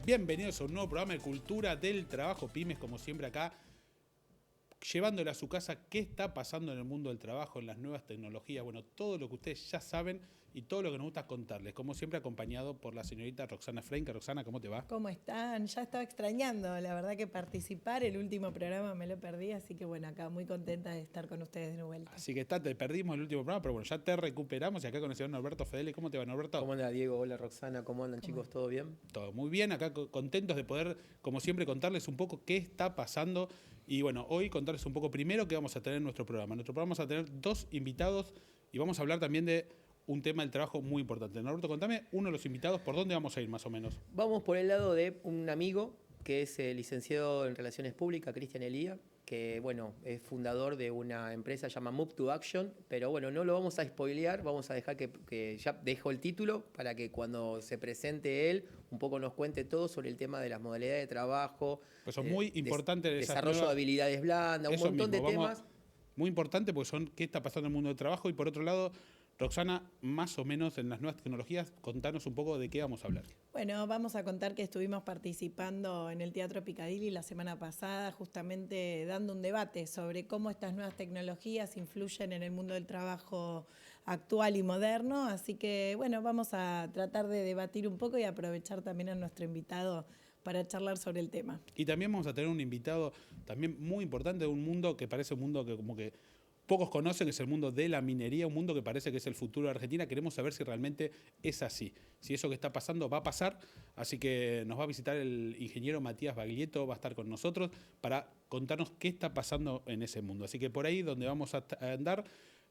Bienvenidos a un nuevo programa de Cultura del Trabajo Pymes, como siempre acá, llevándole a su casa qué está pasando en el mundo del trabajo, en las nuevas tecnologías, bueno, todo lo que ustedes ya saben y todo lo que nos gusta contarles, como siempre acompañado por la señorita Roxana Frenka. Roxana, ¿cómo te va? ¿Cómo están? Ya estaba extrañando, la verdad que participar, el último programa me lo perdí, así que bueno, acá muy contenta de estar con ustedes de vuelta. Así que te perdimos el último programa, pero bueno, ya te recuperamos y acá con el señor Norberto Fedele. ¿Cómo te va, Norberto? ¿Cómo anda, Diego? Hola, Roxana. ¿Cómo andan, chicos? ¿Todo bien? Todo muy bien, acá contentos de poder, como siempre, contarles un poco qué está pasando. Y bueno, hoy contarles un poco primero qué vamos a tener en nuestro programa. En nuestro programa vamos a tener 2 invitados y vamos a hablar también de un tema del trabajo muy importante. Norberto, contame uno de los invitados, ¿por dónde vamos a ir más o menos? Vamos por el lado de un amigo que es licenciado en Relaciones Públicas, Cristian Elía, que bueno, es fundador de una empresa llamada Move to Action, pero bueno, no lo vamos a spoilear, vamos a dejar que ya dejo el título para que cuando se presente él un poco nos cuente todo sobre el tema de las modalidades de trabajo. Pues son muy importantes. Desarrollo de habilidades blandas, un montón de temas. Muy importante porque son qué está pasando en el mundo del trabajo. Y por otro lado, Roxana, más o menos en las nuevas tecnologías, contanos un poco de qué vamos a hablar. Bueno, vamos a contar que estuvimos participando en el Teatro Picadilly la semana pasada, justamente dando un debate sobre cómo estas nuevas tecnologías influyen en el mundo del trabajo actual y moderno. Así que, bueno, vamos a tratar de debatir un poco y aprovechar también a nuestro invitado para charlar sobre el tema. Y también vamos a tener un invitado también muy importante de un mundo que parece un mundo que como que pocos conocen, que es el mundo de la minería, un mundo que parece que es el futuro de Argentina. Queremos saber si realmente es así, si eso que está pasando va a pasar. Así que nos va a visitar el ingeniero Matías Baglietto, va a estar con nosotros para contarnos qué está pasando en ese mundo. Así que por ahí donde vamos a andar,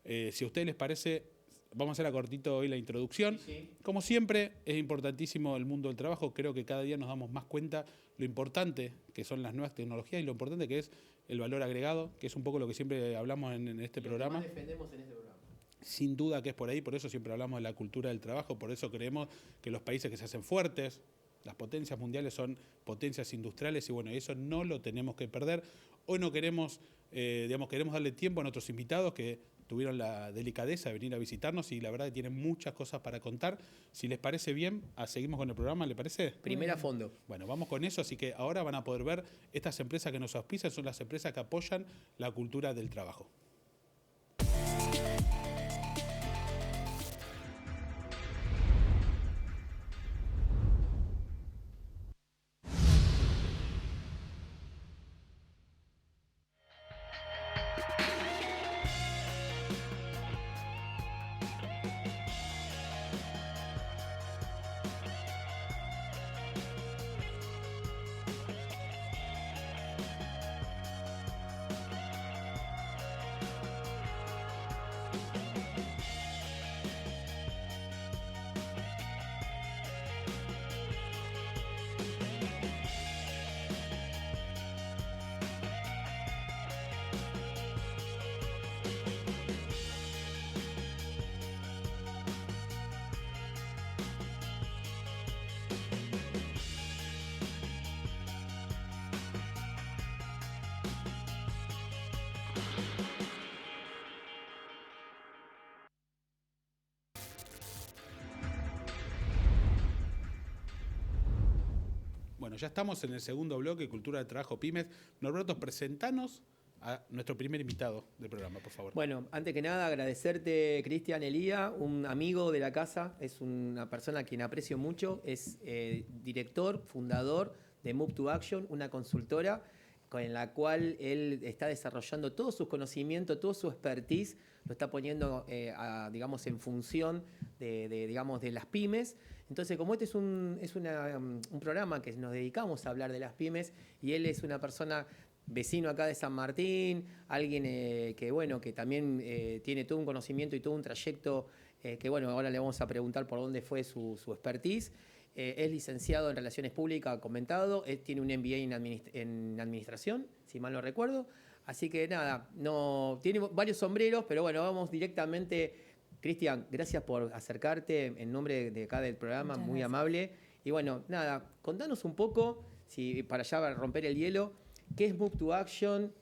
si a ustedes les parece, vamos a hacer a cortito hoy la introducción. Sí. Como siempre, es importantísimo el mundo del trabajo. Creo que cada día nos damos más cuenta lo importante que son las nuevas tecnologías y lo importante que es el valor agregado, que es un poco lo que siempre hablamos en este programa. Lo que más defendemos en este programa. Sin duda que es por ahí, por eso siempre hablamos de la cultura del trabajo, por eso creemos que los países que se hacen fuertes, las potencias mundiales son potencias industriales y bueno, eso no lo tenemos que perder. Hoy no queremos, queremos darle tiempo a nuestros invitados que tuvieron la delicadeza de venir a visitarnos y la verdad que tienen muchas cosas para contar. Si les parece bien, seguimos con el programa, ¿le parece? Primera fondo. Bueno, vamos con eso, así que ahora van a poder ver estas empresas que nos auspician, son las empresas que apoyan la cultura del trabajo. Bueno, ya estamos en el segundo bloque, Cultura de Trabajo Pymes. Norberto, presentanos a nuestro primer invitado del programa, por favor. Bueno, antes que nada agradecerte, Cristian Elía, un amigo de la casa, es una persona a quien aprecio mucho, es director, fundador de Move to Action, una consultora con la cual él está desarrollando todos sus conocimientos, todo su expertise, lo está poniendo digamos, en función de las pymes. Entonces, como este es un programa que nos dedicamos a hablar de las pymes y él es una persona vecino acá de San Martín, alguien que también tiene todo un conocimiento y todo un trayecto que bueno, ahora le vamos a preguntar por dónde fue su expertise. Es licenciado en Relaciones Públicas, comentado, tiene un MBA en Administración, si mal no recuerdo. Así que nada, no tiene varios sombreros, pero bueno, vamos directamente. Cristian, gracias por acercarte en nombre de acá del programa, muy amable. Y bueno, nada, contanos un poco, para ya romper el hielo, ¿qué es Move to Action?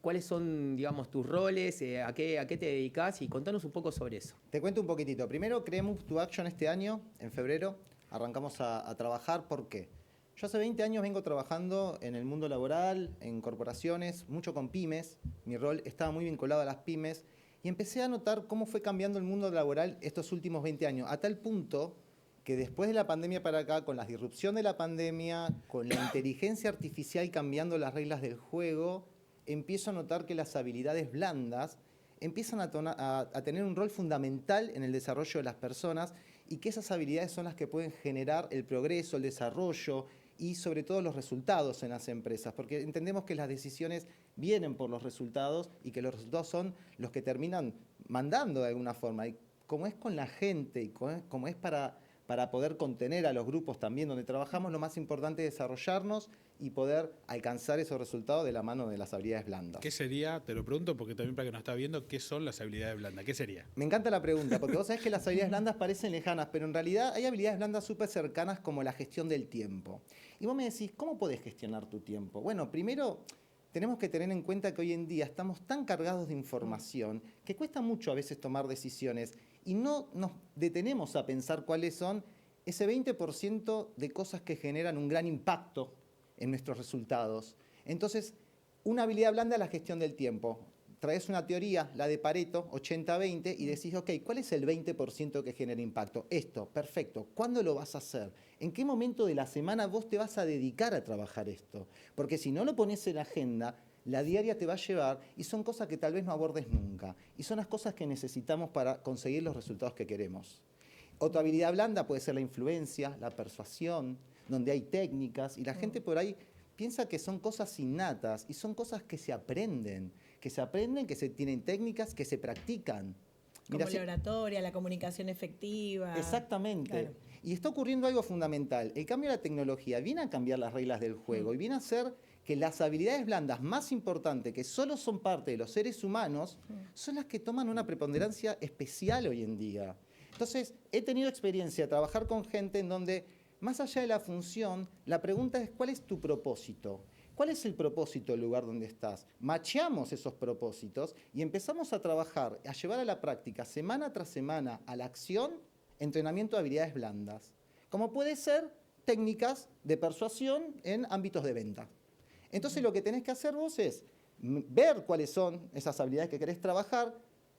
¿Cuáles son, digamos, tus roles? ¿A qué te dedicas? Y contanos un poco sobre eso. Te cuento un poquitito. Primero creé Move to Action este año, en febrero. arrancamos a trabajar. ¿Por qué? Yo hace 20 años vengo trabajando en el mundo laboral, en corporaciones, mucho con pymes. Mi rol estaba muy vinculado a las pymes y empecé a notar cómo fue cambiando el mundo laboral estos últimos 20 años, a tal punto que después de la pandemia para acá, con la disrupción de la pandemia, con la inteligencia artificial cambiando las reglas del juego, empiezo a notar que las habilidades blandas empiezan a tener un rol fundamental en el desarrollo de las personas y que esas habilidades son las que pueden generar el progreso, el desarrollo y sobre todo los resultados en las empresas, porque entendemos que las decisiones vienen por los resultados y que los resultados son los que terminan mandando de alguna forma. Y como es con la gente y como es para poder contener a los grupos también donde trabajamos, lo más importante es desarrollarnos y poder alcanzar esos resultados de la mano de las habilidades blandas. ¿Qué sería? Te lo pregunto porque también para que nos está viendo, ¿qué son las habilidades blandas? ¿Qué sería? Me encanta la pregunta, porque vos sabés que las habilidades blandas parecen lejanas, pero en realidad hay habilidades blandas súper cercanas como la gestión del tiempo. Y vos me decís, ¿cómo podés gestionar tu tiempo? Bueno, primero tenemos que tener en cuenta que hoy en día estamos tan cargados de información que cuesta mucho a veces tomar decisiones y no nos detenemos a pensar cuáles son ese 20% de cosas que generan un gran impacto en nuestros resultados. Entonces, una habilidad blanda es la gestión del tiempo. Traes una teoría, la de Pareto, 80-20, y decís, ok, ¿cuál es el 20% que genera impacto? Esto, perfecto. ¿Cuándo lo vas a hacer? ¿En qué momento de la semana vos te vas a dedicar a trabajar esto? Porque si no lo pones en la agenda, la diaria te va a llevar y son cosas que tal vez no abordes nunca. Y son las cosas que necesitamos para conseguir los resultados que queremos. Otra habilidad blanda puede ser la influencia, la persuasión, donde hay técnicas y la gente por ahí piensa que son cosas innatas y son cosas que se aprenden, que se tienen técnicas, que se practican. Como la oratoria, la comunicación efectiva. Exactamente. Claro. Y está ocurriendo algo fundamental. El cambio de la tecnología viene a cambiar las reglas del juego y viene a hacer que las habilidades blandas más importantes, que solo son parte de los seres humanos, son las que toman una preponderancia especial hoy en día. Entonces, he tenido experiencia de trabajar con gente en donde, más allá de la función, la pregunta es, ¿cuál es tu propósito? ¿Cuál es el propósito del lugar donde estás? Macheamos esos propósitos y empezamos a trabajar, a llevar a la práctica, semana tras semana, a la acción, entrenamiento de habilidades blandas. Como puede ser técnicas de persuasión en ámbitos de venta. Entonces, lo que tenés que hacer vos es ver cuáles son esas habilidades que querés trabajar.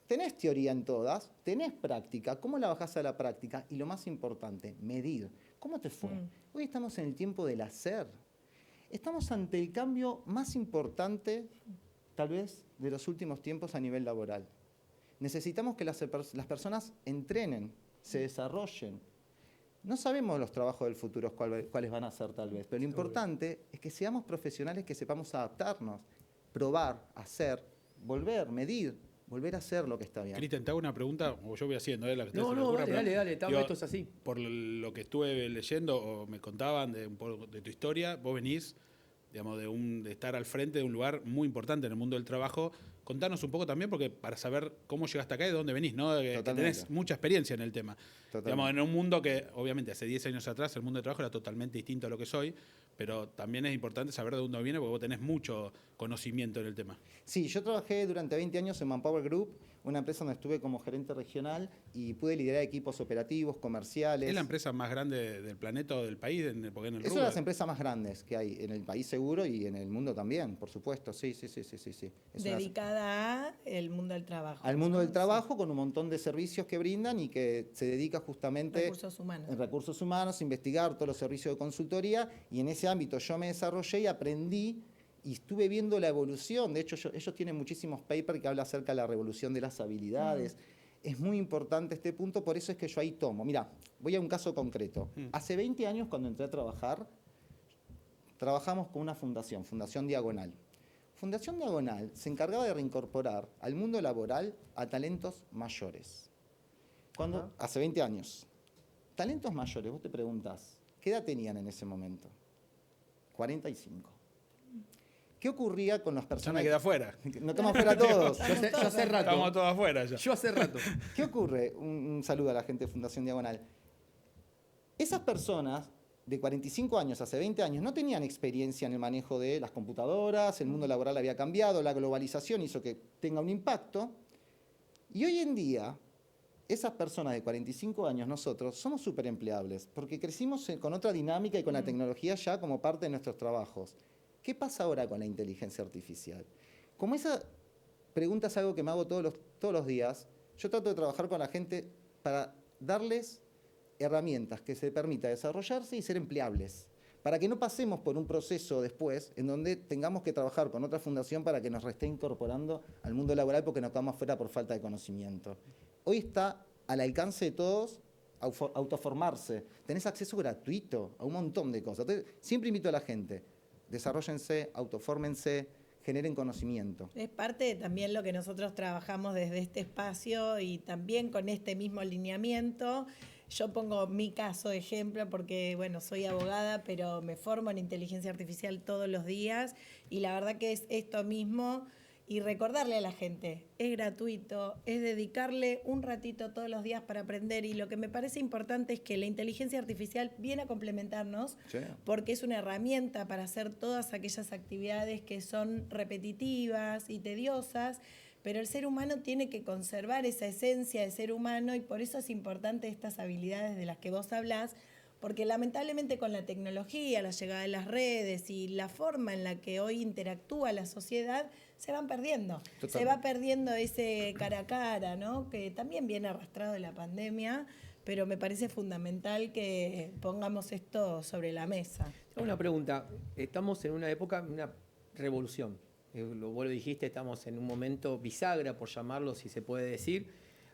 Tenés teoría en todas, tenés práctica, ¿cómo la bajás a la práctica? Y lo más importante, medir. ¿Cómo te fue? Hoy estamos en el tiempo del hacer. Estamos ante el cambio más importante, tal vez, de los últimos tiempos a nivel laboral. Necesitamos que las personas entrenen, se desarrollen. No sabemos los trabajos del futuro cuáles van a ser tal vez, pero lo importante es que seamos profesionales que sepamos adaptarnos, probar, hacer, volver, medir, volver a hacer lo que está bien. Cristian, te hago una pregunta, o yo voy haciendo, la que No, dale, esto es así. Por lo que estuve leyendo o me contaban un poco de tu historia, vos venís, digamos, de estar al frente de un lugar muy importante en el mundo del trabajo. Contanos un poco también, porque para saber cómo llegaste acá y de dónde venís, ¿no? Que tenés mucha experiencia en el tema. Digamos, en un mundo que, obviamente, hace 10 años atrás el mundo del trabajo era totalmente distinto a lo que soy, pero también es importante saber de dónde viene, porque vos tenés mucho conocimiento en el tema. Sí, yo trabajé durante 20 años en Manpower Group, una empresa donde estuve como gerente regional y pude liderar equipos operativos, comerciales. ¿Es la empresa más grande del planeta o del país? Porque en el es una de las empresas más grandes que hay en el país seguro y en el mundo también, por supuesto. Sí. Dedicada al mundo del trabajo. Al mundo del trabajo, con un montón de servicios que brindan y que se dedica justamente en recursos humanos, investigar todos los servicios de consultoría, y en ese ámbito yo me desarrollé y aprendí y estuve viendo la evolución. De hecho, ellos tienen muchísimos papers que hablan acerca de la revolución de las habilidades. Es muy importante este punto, por eso es que yo ahí tomo. Mira, voy a un caso concreto. Hace 20 años, cuando entré a trabajar, trabajamos con una fundación, Fundación Diagonal. Fundación Diagonal se encargaba de reincorporar al mundo laboral a talentos mayores. Hace 20 años. Talentos mayores, vos te preguntás, ¿qué edad tenían en ese momento? 45. ¿Qué ocurría con las personas? Ya me quedé afuera. No estamos afuera todos. Yo hace rato. Estamos todos afuera ya. Yo hace rato. ¿Qué ocurre? Un saludo a la gente de Fundación Diagonal. Esas personas de 45 años, hace 20 años, no tenían experiencia en el manejo de las computadoras, el mundo laboral había cambiado, la globalización hizo que tenga un impacto. Y hoy en día, esas personas de 45 años, nosotros, somos súper empleables, porque crecimos con otra dinámica y con la tecnología ya como parte de nuestros trabajos. ¿Qué pasa ahora con la inteligencia artificial? Como esa pregunta es algo que me hago todos los días, yo trato de trabajar con la gente para darles herramientas que se permita desarrollarse y ser empleables, para que no pasemos por un proceso después en donde tengamos que trabajar con otra fundación para que nos esté incorporando al mundo laboral porque nos quedamos fuera por falta de conocimiento. Hoy está al alcance de todos autoformarse. Tenés acceso gratuito a un montón de cosas. Entonces, siempre invito a la gente, desarróllense, autofórmense, generen conocimiento. Es parte de también lo que nosotros trabajamos desde este espacio y también con este mismo lineamiento. Yo pongo mi caso de ejemplo porque, bueno, soy abogada, pero me formo en inteligencia artificial todos los días y la verdad que es esto mismo y recordarle a la gente, es gratuito, es dedicarle un ratito todos los días para aprender y lo que me parece importante es que la inteligencia artificial viene a complementarnos Sí. porque es una herramienta para hacer todas aquellas actividades que son repetitivas y tediosas, pero el ser humano tiene que conservar esa esencia de ser humano y por eso es importante estas habilidades de las que vos hablás, porque lamentablemente con la tecnología, la llegada de las redes y la forma en la que hoy interactúa la sociedad, se van perdiendo. Totalmente. Se va perdiendo ese cara a cara, ¿no? Que también viene arrastrado de la pandemia, pero me parece fundamental que pongamos esto sobre la mesa. Tengo una pregunta. Estamos en una época, una revolución. Vos lo dijiste, estamos en un momento bisagra, por llamarlo, si se puede decir.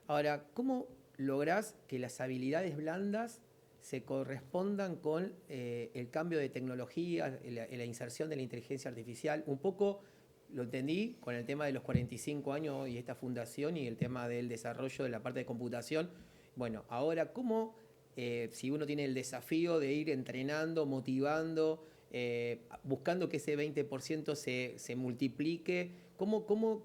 Ahora, ¿cómo lográs que las habilidades blandas se correspondan con el cambio de tecnología, la inserción de la inteligencia artificial? Un poco lo entendí con el tema de los 45 años y esta fundación y el tema del desarrollo de la parte de computación. Bueno, ahora, ¿cómo, si uno tiene el desafío de ir entrenando, motivando, buscando que ese 20% se multiplique,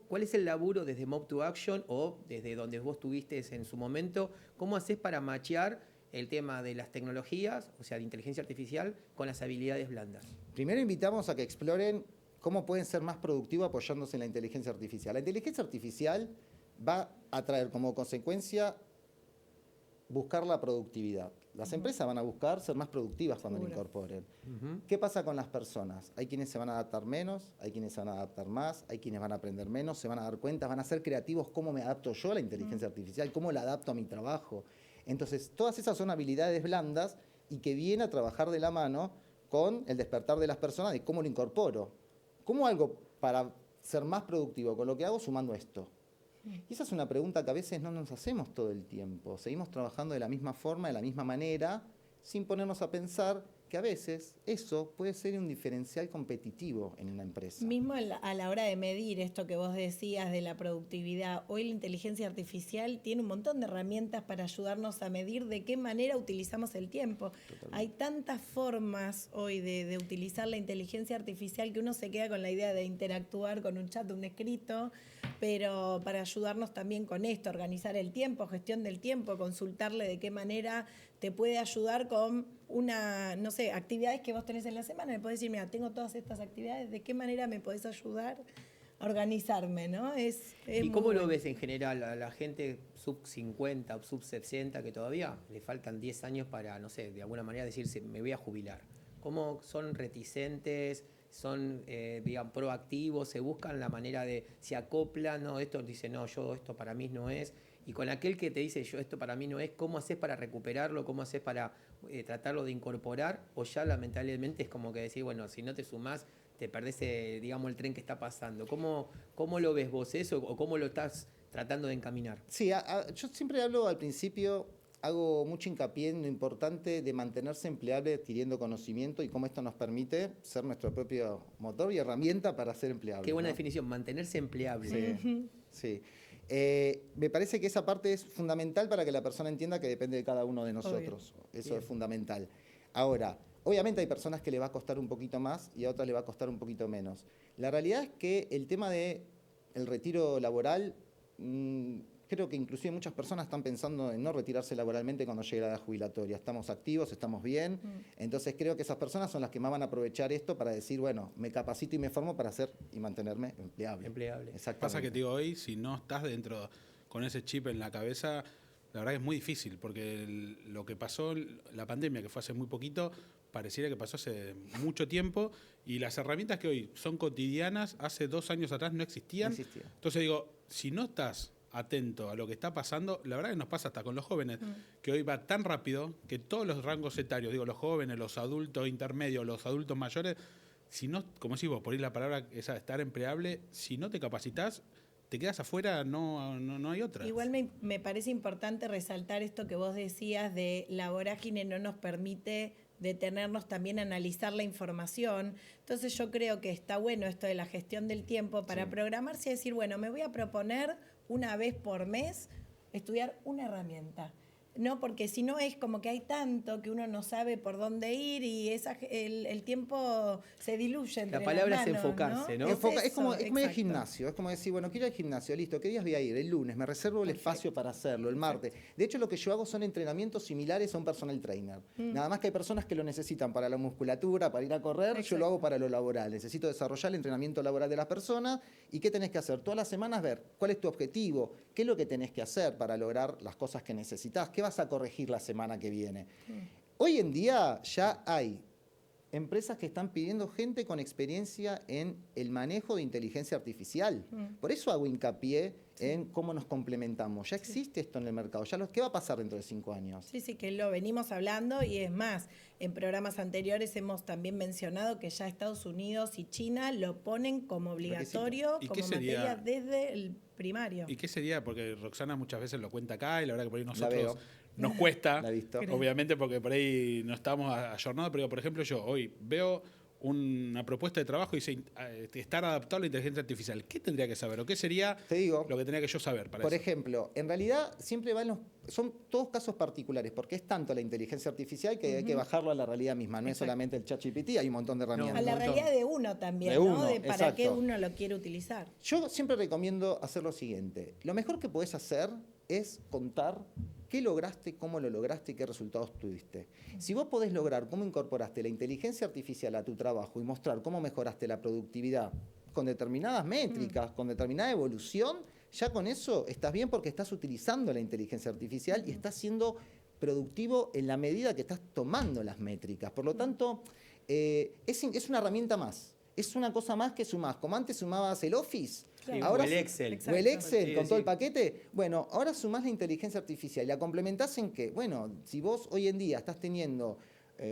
¿cuál es el laburo desde Mob to Action o desde donde vos estuviste en su momento? ¿Cómo haces para machear el tema de las tecnologías, o sea, de inteligencia artificial, con las habilidades blandas? Primero invitamos a que exploren cómo pueden ser más productivos apoyándose en la inteligencia artificial. La inteligencia artificial va a traer como consecuencia buscar la productividad. Las empresas van a buscar ser más productivas cuando lo incorporen. ¿Qué pasa con las personas? Hay quienes se van a adaptar menos, hay quienes se van a adaptar más, hay quienes van a aprender menos, se van a dar cuenta, van a ser creativos cómo me adapto yo a la inteligencia artificial, cómo la adapto a mi trabajo. Entonces, todas esas son habilidades blandas y que vienen a trabajar de la mano con el despertar de las personas de cómo lo incorporo. ¿Cómo algo para ser más productivo con lo que hago sumando esto? Y esa es una pregunta que a veces no nos hacemos todo el tiempo. Seguimos trabajando de la misma forma, de la misma manera, sin ponernos a pensar que a veces eso puede ser un diferencial competitivo en una empresa. Mismo a la hora de medir esto que vos decías de la productividad, hoy la inteligencia artificial tiene un montón de herramientas para ayudarnos a medir de qué manera utilizamos el tiempo. Totalmente. Hay tantas formas hoy de utilizar la inteligencia artificial que uno se queda con la idea de interactuar con un chat, un escrito, pero para ayudarnos también con esto, organizar el tiempo, gestión del tiempo, consultarle de qué manera te puede ayudar con no sé, actividades que vos tenés en la semana. Me podés decir, mira, tengo todas estas actividades, ¿de qué manera me podés ayudar a organizarme, ¿no? ¿Y cómo lo ves en general a la gente sub 50 o sub 60 que todavía le faltan 10 años para, no sé, de alguna manera decirse, me voy a jubilar? ¿Cómo son reticentes? ¿Son, digamos, proactivos? ¿Se buscan la manera de, se acoplan? No, esto dice, no, esto para mí no es. Y con aquel que te dice, esto para mí no es, ¿cómo haces para recuperarlo? ¿Cómo haces para tratarlo de incorporar? O ya lamentablemente es como que decir, bueno, si no te sumás, te perdés, digamos, el tren que está pasando. ¿Cómo lo ves vos eso? ¿O cómo lo estás tratando de encaminar? Sí, yo siempre hablo al principio, hago mucho hincapié en lo importante de mantenerse empleable adquiriendo conocimiento y cómo esto nos permite ser nuestro propio motor y herramienta para ser empleable. Qué buena definición, mantenerse empleable. Sí, sí. Me parece que esa parte es fundamental para que la persona entienda que depende de cada uno de nosotros. Obvio. Eso es fundamental. Ahora, obviamente hay personas que le va a costar un poquito más y a otras le va a costar un poquito menos. La realidad es que el tema del retiro laboral, creo que inclusive muchas personas están pensando en no retirarse laboralmente cuando llegue la edad jubilatoria. Estamos activos, estamos bien. Entonces creo que esas personas son las que más van a aprovechar esto para decir, bueno, me capacito y me formo para hacer y mantenerme empleable. Empleable. Exactamente. Pasa que, digo, hoy, si no estás dentro con ese chip en la cabeza, la verdad que es muy difícil, porque lo que pasó, la pandemia, que fue hace muy poquito, pareciera que pasó hace mucho tiempo, y las herramientas que hoy son cotidianas, hace 2 años atrás no existían. No existía. Entonces digo, si no estás atento a lo que está pasando, la verdad que nos pasa hasta con los jóvenes, que hoy va tan rápido que todos los rangos etarios, digo, los jóvenes, los adultos intermedios, los adultos mayores, si no, como decís vos, por ahí la palabra esa, estar empleable, si no te capacitas, te quedas afuera, no hay otra. Igual me parece importante resaltar esto que vos decías de la vorágine no nos permite detenernos también a analizar la información. Entonces yo creo que está bueno esto de la gestión del tiempo para programarse y decir, bueno, me voy a proponer una vez por mes estudiar una herramienta. No, porque si no es como que hay tanto que uno no sabe por dónde ir y el tiempo se diluye entre La palabra las es manos, enfocarse, ¿no? Es como ir al exacto. gimnasio, es como decir, bueno, quiero ir al gimnasio, listo, ¿qué días voy a ir? El lunes, me reservo el espacio para hacerlo, el martes. De hecho, lo que yo hago son entrenamientos similares a un personal trainer. Nada más que hay personas que lo necesitan para la musculatura, para ir a correr, yo lo hago para lo laboral. Necesito desarrollar el entrenamiento laboral de las personas. ¿Y qué tenés que hacer? Todas las semanas ver cuál es tu objetivo, qué es lo que tenés que hacer para lograr las cosas que necesitas, qué vas a corregir la semana que viene. Hoy en día ya hay empresas que están pidiendo gente con experiencia en el manejo de inteligencia artificial. Por eso hago hincapié en cómo nos complementamos. Ya existe esto en el mercado. ¿Qué va a pasar dentro de 5 años? Sí, sí, que lo venimos hablando y es más, en programas anteriores hemos también mencionado que ya Estados Unidos y China lo ponen como obligatorio, ¿Y como qué sería? materia desde el primario. ¿Y qué sería? Porque Roxana muchas veces lo cuenta acá y la verdad que por ahí La nosotros veo. nos cuesta, La he visto. obviamente porque por ahí no estamos ayornados, pero por ejemplo yo hoy veo una propuesta de trabajo y dice estar adaptado a la inteligencia artificial. ¿Qué tendría que saber? ¿O qué sería Te digo, lo que tendría que yo saber para por eso? ejemplo, en realidad siempre son todos casos particulares, porque es tanto la inteligencia artificial que hay que bajarlo a la realidad misma. No es solamente el ChatGPT, hay un montón de herramientas. A la montón. realidad de uno también, De ¿no? uno, De para exacto. qué uno lo quiere utilizar. Yo siempre recomiendo hacer lo siguiente. Lo mejor que podés hacer es contar qué lograste, cómo lo lograste y qué resultados tuviste. Si vos podés lograr cómo incorporaste la inteligencia artificial a tu trabajo y mostrar cómo mejoraste la productividad con determinadas métricas, con determinada evolución, ya con eso estás bien porque estás utilizando la inteligencia artificial y estás siendo productivo en la medida que estás tomando las métricas. Por lo tanto, es una herramienta más. Es una cosa más que sumás. Como antes sumabas el Office, Sí, ahora o el Excel. o el Excel Sí, con todo sí. el paquete. Bueno, ahora sumás la inteligencia artificial y la complementás en que, bueno, si vos hoy en día estás teniendo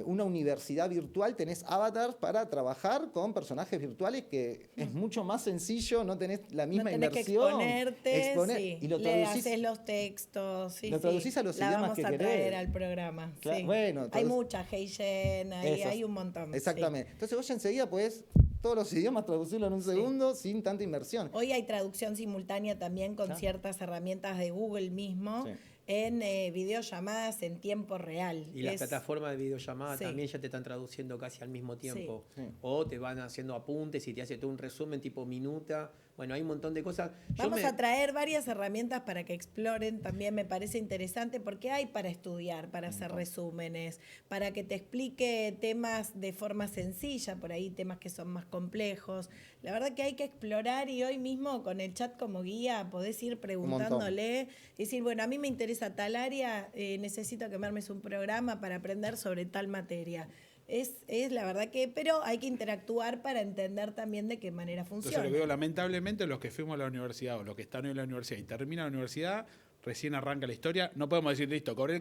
una universidad virtual, tenés avatars para trabajar con personajes virtuales que es mucho más sencillo, no tenés la misma no tenés inversión. que exponerte, sí. Y lo le traducís. haces los textos, sí, lo traducís a los la idiomas vamos que a querés. traer al programa. Claro, sí. bueno, hay mucha Heishen, hay un montón. Exactamente. Entonces vos ya enseguida podés todos los idiomas traducirlo en un segundo sin tanta inversión. Hoy hay traducción simultánea también con Claro. ciertas herramientas de Google mismo. Sí. En videollamadas en tiempo real. Y las plataformas de videollamada Sí. también ya te están traduciendo casi al mismo tiempo. Sí. Sí. O te van haciendo apuntes y te hace todo un resumen tipo minuta. Bueno, hay un montón de cosas. Vamos a traer varias herramientas para que exploren, también me parece interesante, porque hay para estudiar, para hacer resúmenes, para que te explique temas de forma sencilla, por ahí temas que son más complejos. La verdad que hay que explorar y hoy mismo con el chat como guía podés ir preguntándole y decir, bueno, a mí me interesa tal área, necesito que me armes un programa para aprender sobre tal materia. Es la verdad que, pero hay que interactuar para entender también de qué manera funciona. Entonces lo que digo, lamentablemente los que fuimos a la universidad o los que están hoy en la universidad y terminan la universidad, recién arranca la historia, no podemos decir, listo, corté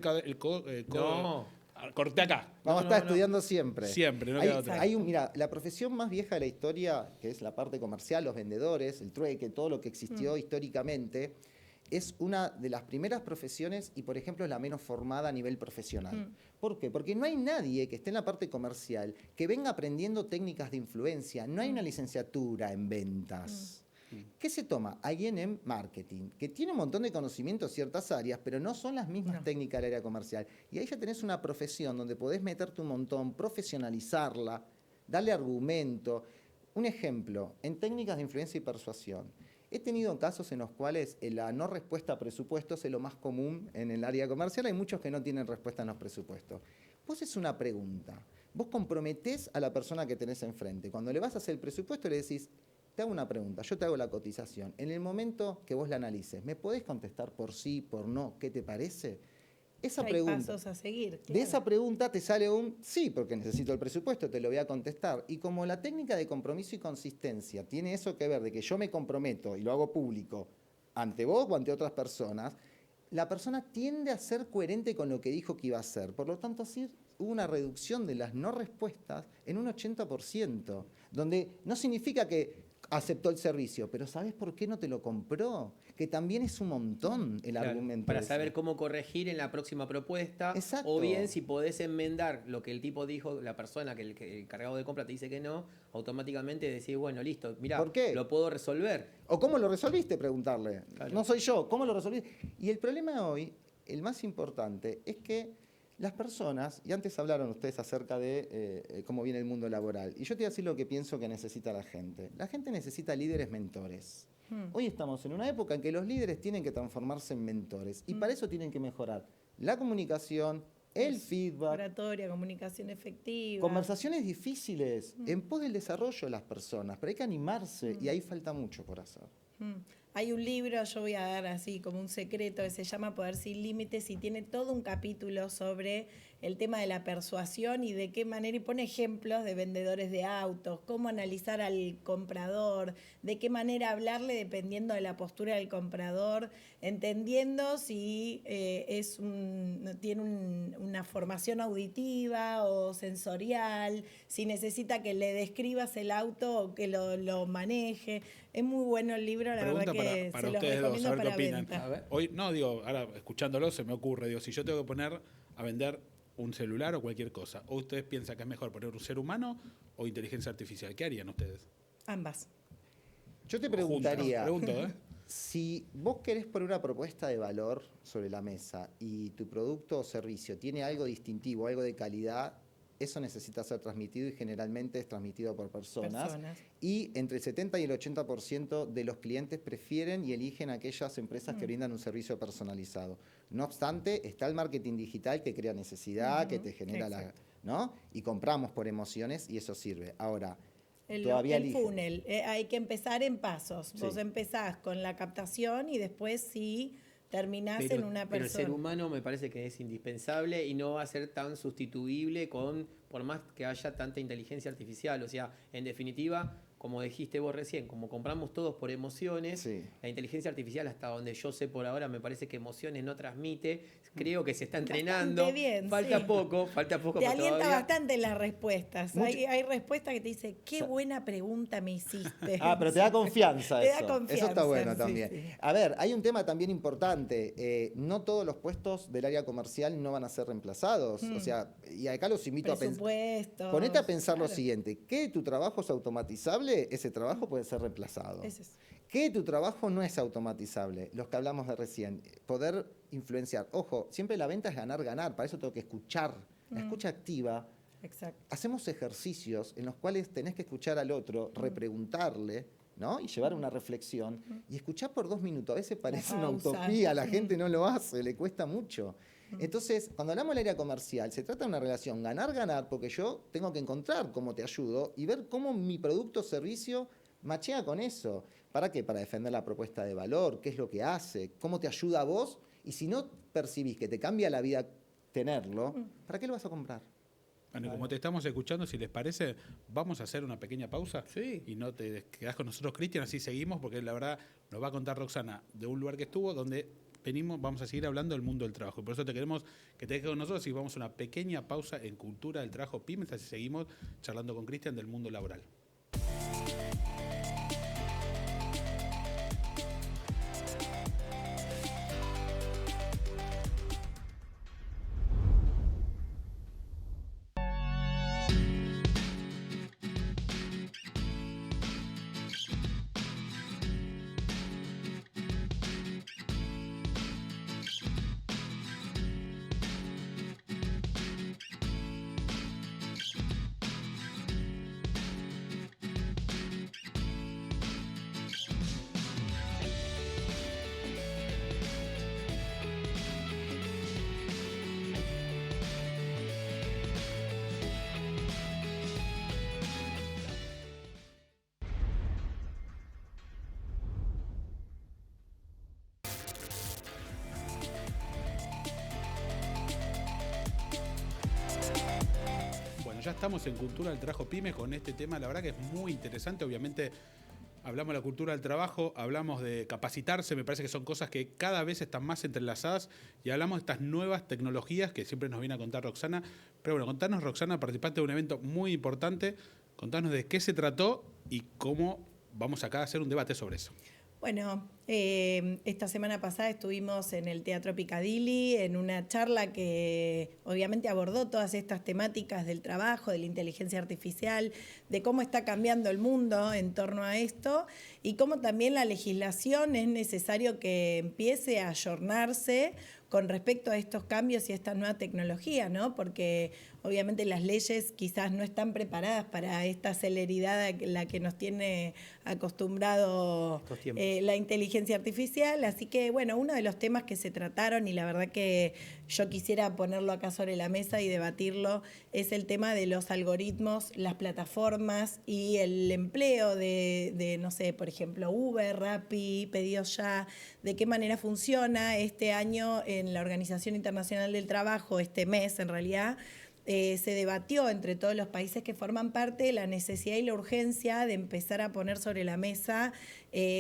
acá. Vamos a No, estar no. estudiando siempre. Siempre, no Hay- queda otra. mira, la profesión más vieja de la historia, que es la parte comercial, los vendedores, el trueque, todo lo que existió históricamente, es una de las primeras profesiones y, por ejemplo, es la menos formada a nivel profesional. ¿Por qué? Porque no hay nadie que esté en la parte comercial que venga aprendiendo técnicas de influencia. No hay una licenciatura en ventas. ¿Qué se toma? Alguien en marketing, que tiene un montón de conocimientos en ciertas áreas, pero no son las mismas técnicas del área comercial. Y ahí ya tenés una profesión donde podés meterte un montón, profesionalizarla, darle argumento. Un ejemplo, en técnicas de influencia y persuasión. He tenido casos en los cuales la no respuesta a presupuestos es lo más común en el área comercial. Hay muchos que no tienen respuesta en los presupuestos. Vos es una pregunta. Vos comprometés a la persona que tenés enfrente. Cuando le vas a hacer el presupuesto le decís, te hago una pregunta, yo te hago la cotización. En el momento que vos la analices, ¿me podés contestar por sí, por no? ¿Qué te parece? Esa Hay pregunta, pasos a seguir. de Claro. esa pregunta te sale un sí, porque necesito el presupuesto, te lo voy a contestar. Y como la técnica de compromiso y consistencia tiene eso que ver de que yo me comprometo y lo hago público ante vos o ante otras personas, la persona tiende a ser coherente con lo que dijo que iba a hacer. Por lo tanto, así hubo una reducción de las no respuestas en un 80%, donde no significa que aceptó el servicio, pero ¿sabes por qué no te lo compró? Que también es un montón el Claro, argumento. para ese. saber cómo corregir en la próxima propuesta. Exacto. O bien si podés enmendar lo que el tipo dijo, la persona que el cargado de compra te dice que no, automáticamente decís, bueno, listo, mirá, ¿Por qué? lo puedo resolver. ¿O cómo lo resolviste? Preguntarle. Claro. No soy yo, ¿cómo lo resolviste? Y el problema hoy, el más importante, es que las personas, y antes hablaron ustedes acerca de cómo viene el mundo laboral, y yo te voy a decir lo que pienso que necesita la gente. La gente necesita líderes mentores. Hoy estamos en una época en que los líderes tienen que transformarse en mentores, y para eso tienen que mejorar la comunicación, el feedback, Oratoria, comunicación efectiva. conversaciones difíciles, en pos del desarrollo de las personas, pero hay que animarse, y ahí falta mucho por hacer. Hay un libro, yo voy a dar así como un secreto, que se llama Poder sin Límites y tiene todo un capítulo sobre el tema de la persuasión y de qué manera, y pone ejemplos de vendedores de autos, cómo analizar al comprador, de qué manera hablarle dependiendo de la postura del comprador, entendiendo si tiene una formación auditiva o sensorial, si necesita que le describas el auto o que lo maneje. Es muy bueno el libro, la Pregunta verdad que para se lo ustedes dos, recomiendo a ver qué para opinan. venta. A ver. Hoy, no, digo, ahora escuchándolo se me ocurre, digo, si yo tengo que poner a vender un celular o cualquier cosa, ¿o ustedes piensan que es mejor poner un ser humano o inteligencia artificial? ¿Qué harían ustedes? Ambas. Yo te Juntas. preguntaría, Pregunto, ¿eh? si vos querés poner una propuesta de valor sobre la mesa y tu producto o servicio tiene algo distintivo, algo de calidad, eso necesita ser transmitido y generalmente es transmitido por personas. Y entre el 70 y el 80% de los clientes prefieren y eligen aquellas empresas que brindan un servicio personalizado. No obstante, está el marketing digital que crea necesidad, que te genera Exacto. ¿no? Y compramos por emociones y eso sirve. Ahora, El todavía eligen. funnel, hay que empezar en pasos. Sí. Vos empezás con la captación y después sí terminás en una Pero el ser persona. humano me parece que es indispensable y no va a ser tan sustituible por más que haya tanta inteligencia artificial. O sea, en definitiva, como dijiste vos recién, como compramos todos por emociones, Sí. la inteligencia artificial, hasta donde yo sé por ahora, me parece que emociones no transmite. Creo que se está entrenando. Bastante bien, falta sí. poco, Te pero alienta todavía. bastante las respuestas. Mucho- Hay respuestas que te dicen, qué buena pregunta me hiciste. Ah, pero te da confianza Te eso. da confianza, Eso está bueno sí, también. sí. A ver, hay un tema también importante. No todos los puestos del área comercial no van a ser reemplazados. O sea, y acá los invito a pensar. Presupuestos. Ponete a pensar lo claro. siguiente. ¿Que tu trabajo es automatizable? Ese trabajo puede ser reemplazado. Ese es. ¿Que tu trabajo no es automatizable? Los que hablamos de recién. Poder influenciar. Ojo, siempre la venta es ganar, ganar. Para eso tengo que escuchar. La escucha activa. Exacto. Hacemos ejercicios en los cuales tenés que escuchar al otro, repreguntarle, ¿no? Y llevar una reflexión. Y escuchar por 2 minutos. A veces parece una pausa. utopía, la gente no lo hace, le cuesta mucho. Entonces, cuando hablamos del área comercial, se trata de una relación ganar-ganar, porque yo tengo que encontrar cómo te ayudo y ver cómo mi producto o servicio machea con eso. ¿Para qué? Para defender la propuesta de valor, qué es lo que hace, cómo te ayuda a vos. Y si no percibís que te cambia la vida tenerlo, ¿para qué lo vas a comprar? Bueno, y como te estamos escuchando, si les parece, vamos a hacer una pequeña pausa. Sí. Y no te quedás con nosotros, Cristian, así seguimos, porque la verdad nos va a contar Roxana de un lugar que estuvo, donde venimos, vamos a seguir hablando del mundo del trabajo. Y por eso te queremos que te quedes con nosotros y vamos a una pequeña pausa en Cultura del Trabajo Pymes, así seguimos charlando con Cristian del mundo laboral. estamos en Cultura del Trabajo Pyme con este tema, la verdad que es muy interesante. Obviamente hablamos de la cultura del trabajo, hablamos de capacitarse, me parece que son cosas que cada vez están más entrelazadas, y hablamos de estas nuevas tecnologías que siempre nos viene a contar Roxana. Pero bueno, contanos, Roxana, participaste de un evento muy importante, contanos de qué se trató y cómo vamos acá a hacer un debate sobre eso. Bueno, esta semana pasada estuvimos en el Teatro Piccadilly en una charla que obviamente abordó todas estas temáticas del trabajo, de la inteligencia artificial, de cómo está cambiando el mundo en torno a esto y cómo también la legislación es necesario que empiece a ayornarse con respecto a estos cambios y a estas nuevas tecnologías, ¿no? Porque obviamente las leyes quizás no están preparadas para esta celeridad a la que nos tiene acostumbrado la inteligencia artificial. Así que, bueno, uno de los temas que se trataron, y la verdad que yo quisiera ponerlo acá sobre la mesa y debatirlo, es el tema de los algoritmos, las plataformas y el empleo de no sé, por ejemplo, Uber, Rappi, Pedidos Ya, de qué manera funciona. Este año en la Organización Internacional del Trabajo, este mes en realidad, se debatió entre todos los países que forman parte la necesidad y la urgencia de empezar a poner sobre la mesa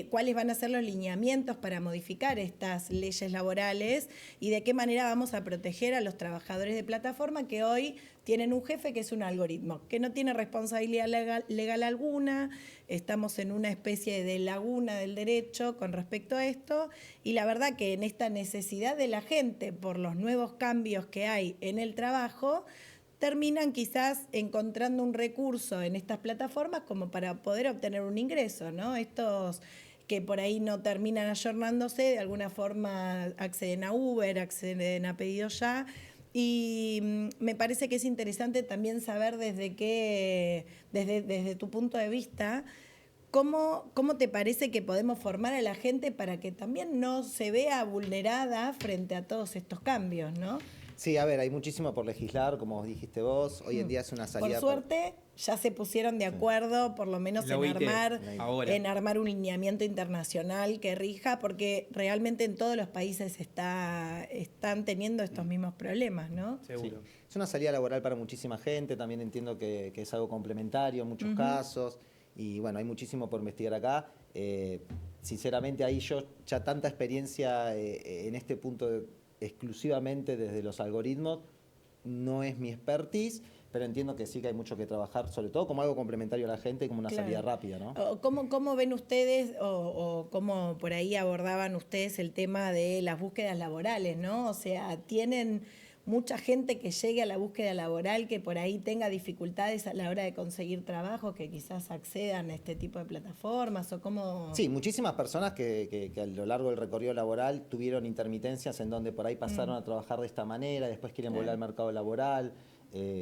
cuáles van a ser los lineamientos para modificar estas leyes laborales y de qué manera vamos a proteger a los trabajadores de plataforma que hoy tienen un jefe que es un algoritmo, que no tiene responsabilidad legal alguna. Estamos en una especie de laguna del derecho con respecto a esto, y la verdad que en esta necesidad de la gente por los nuevos cambios que hay en el trabajo, terminan quizás encontrando un recurso en estas plataformas como para poder obtener un ingreso, ¿no? Estos que por ahí no terminan ayornándose, de alguna forma acceden a Uber, acceden a Pedidos Ya, y me parece que es interesante también saber desde tu punto de vista, ¿cómo te parece que podemos formar a la gente para que también no se vea vulnerada frente a todos estos cambios, ¿no? Sí, a ver, hay muchísimo por legislar, como dijiste vos. Hoy en día es una salida... Por suerte, ya se pusieron de acuerdo, por lo menos en armar un lineamiento internacional que rija, porque realmente en todos los países están teniendo estos mismos problemas, ¿no? Seguro. Sí. Es una salida laboral para muchísima gente, también entiendo que es algo complementario en muchos casos, y bueno, hay muchísimo por investigar acá. Sinceramente, ahí yo ya tanta experiencia en este punto exclusivamente desde los algoritmos no es mi expertise, pero entiendo que sí que hay mucho que trabajar, sobre todo como algo complementario a la gente y como una salida rápida, ¿no? ¿Cómo ven ustedes o cómo por ahí abordaban ustedes el tema de las búsquedas laborales, ¿no? O sea, ¿tienen mucha gente que llegue a la búsqueda laboral que por ahí tenga dificultades a la hora de conseguir trabajo, que quizás accedan a este tipo de plataformas o cómo? Sí, muchísimas personas que a lo largo del recorrido laboral tuvieron intermitencias en donde por ahí pasaron a trabajar de esta manera, después quieren volver al mercado laboral.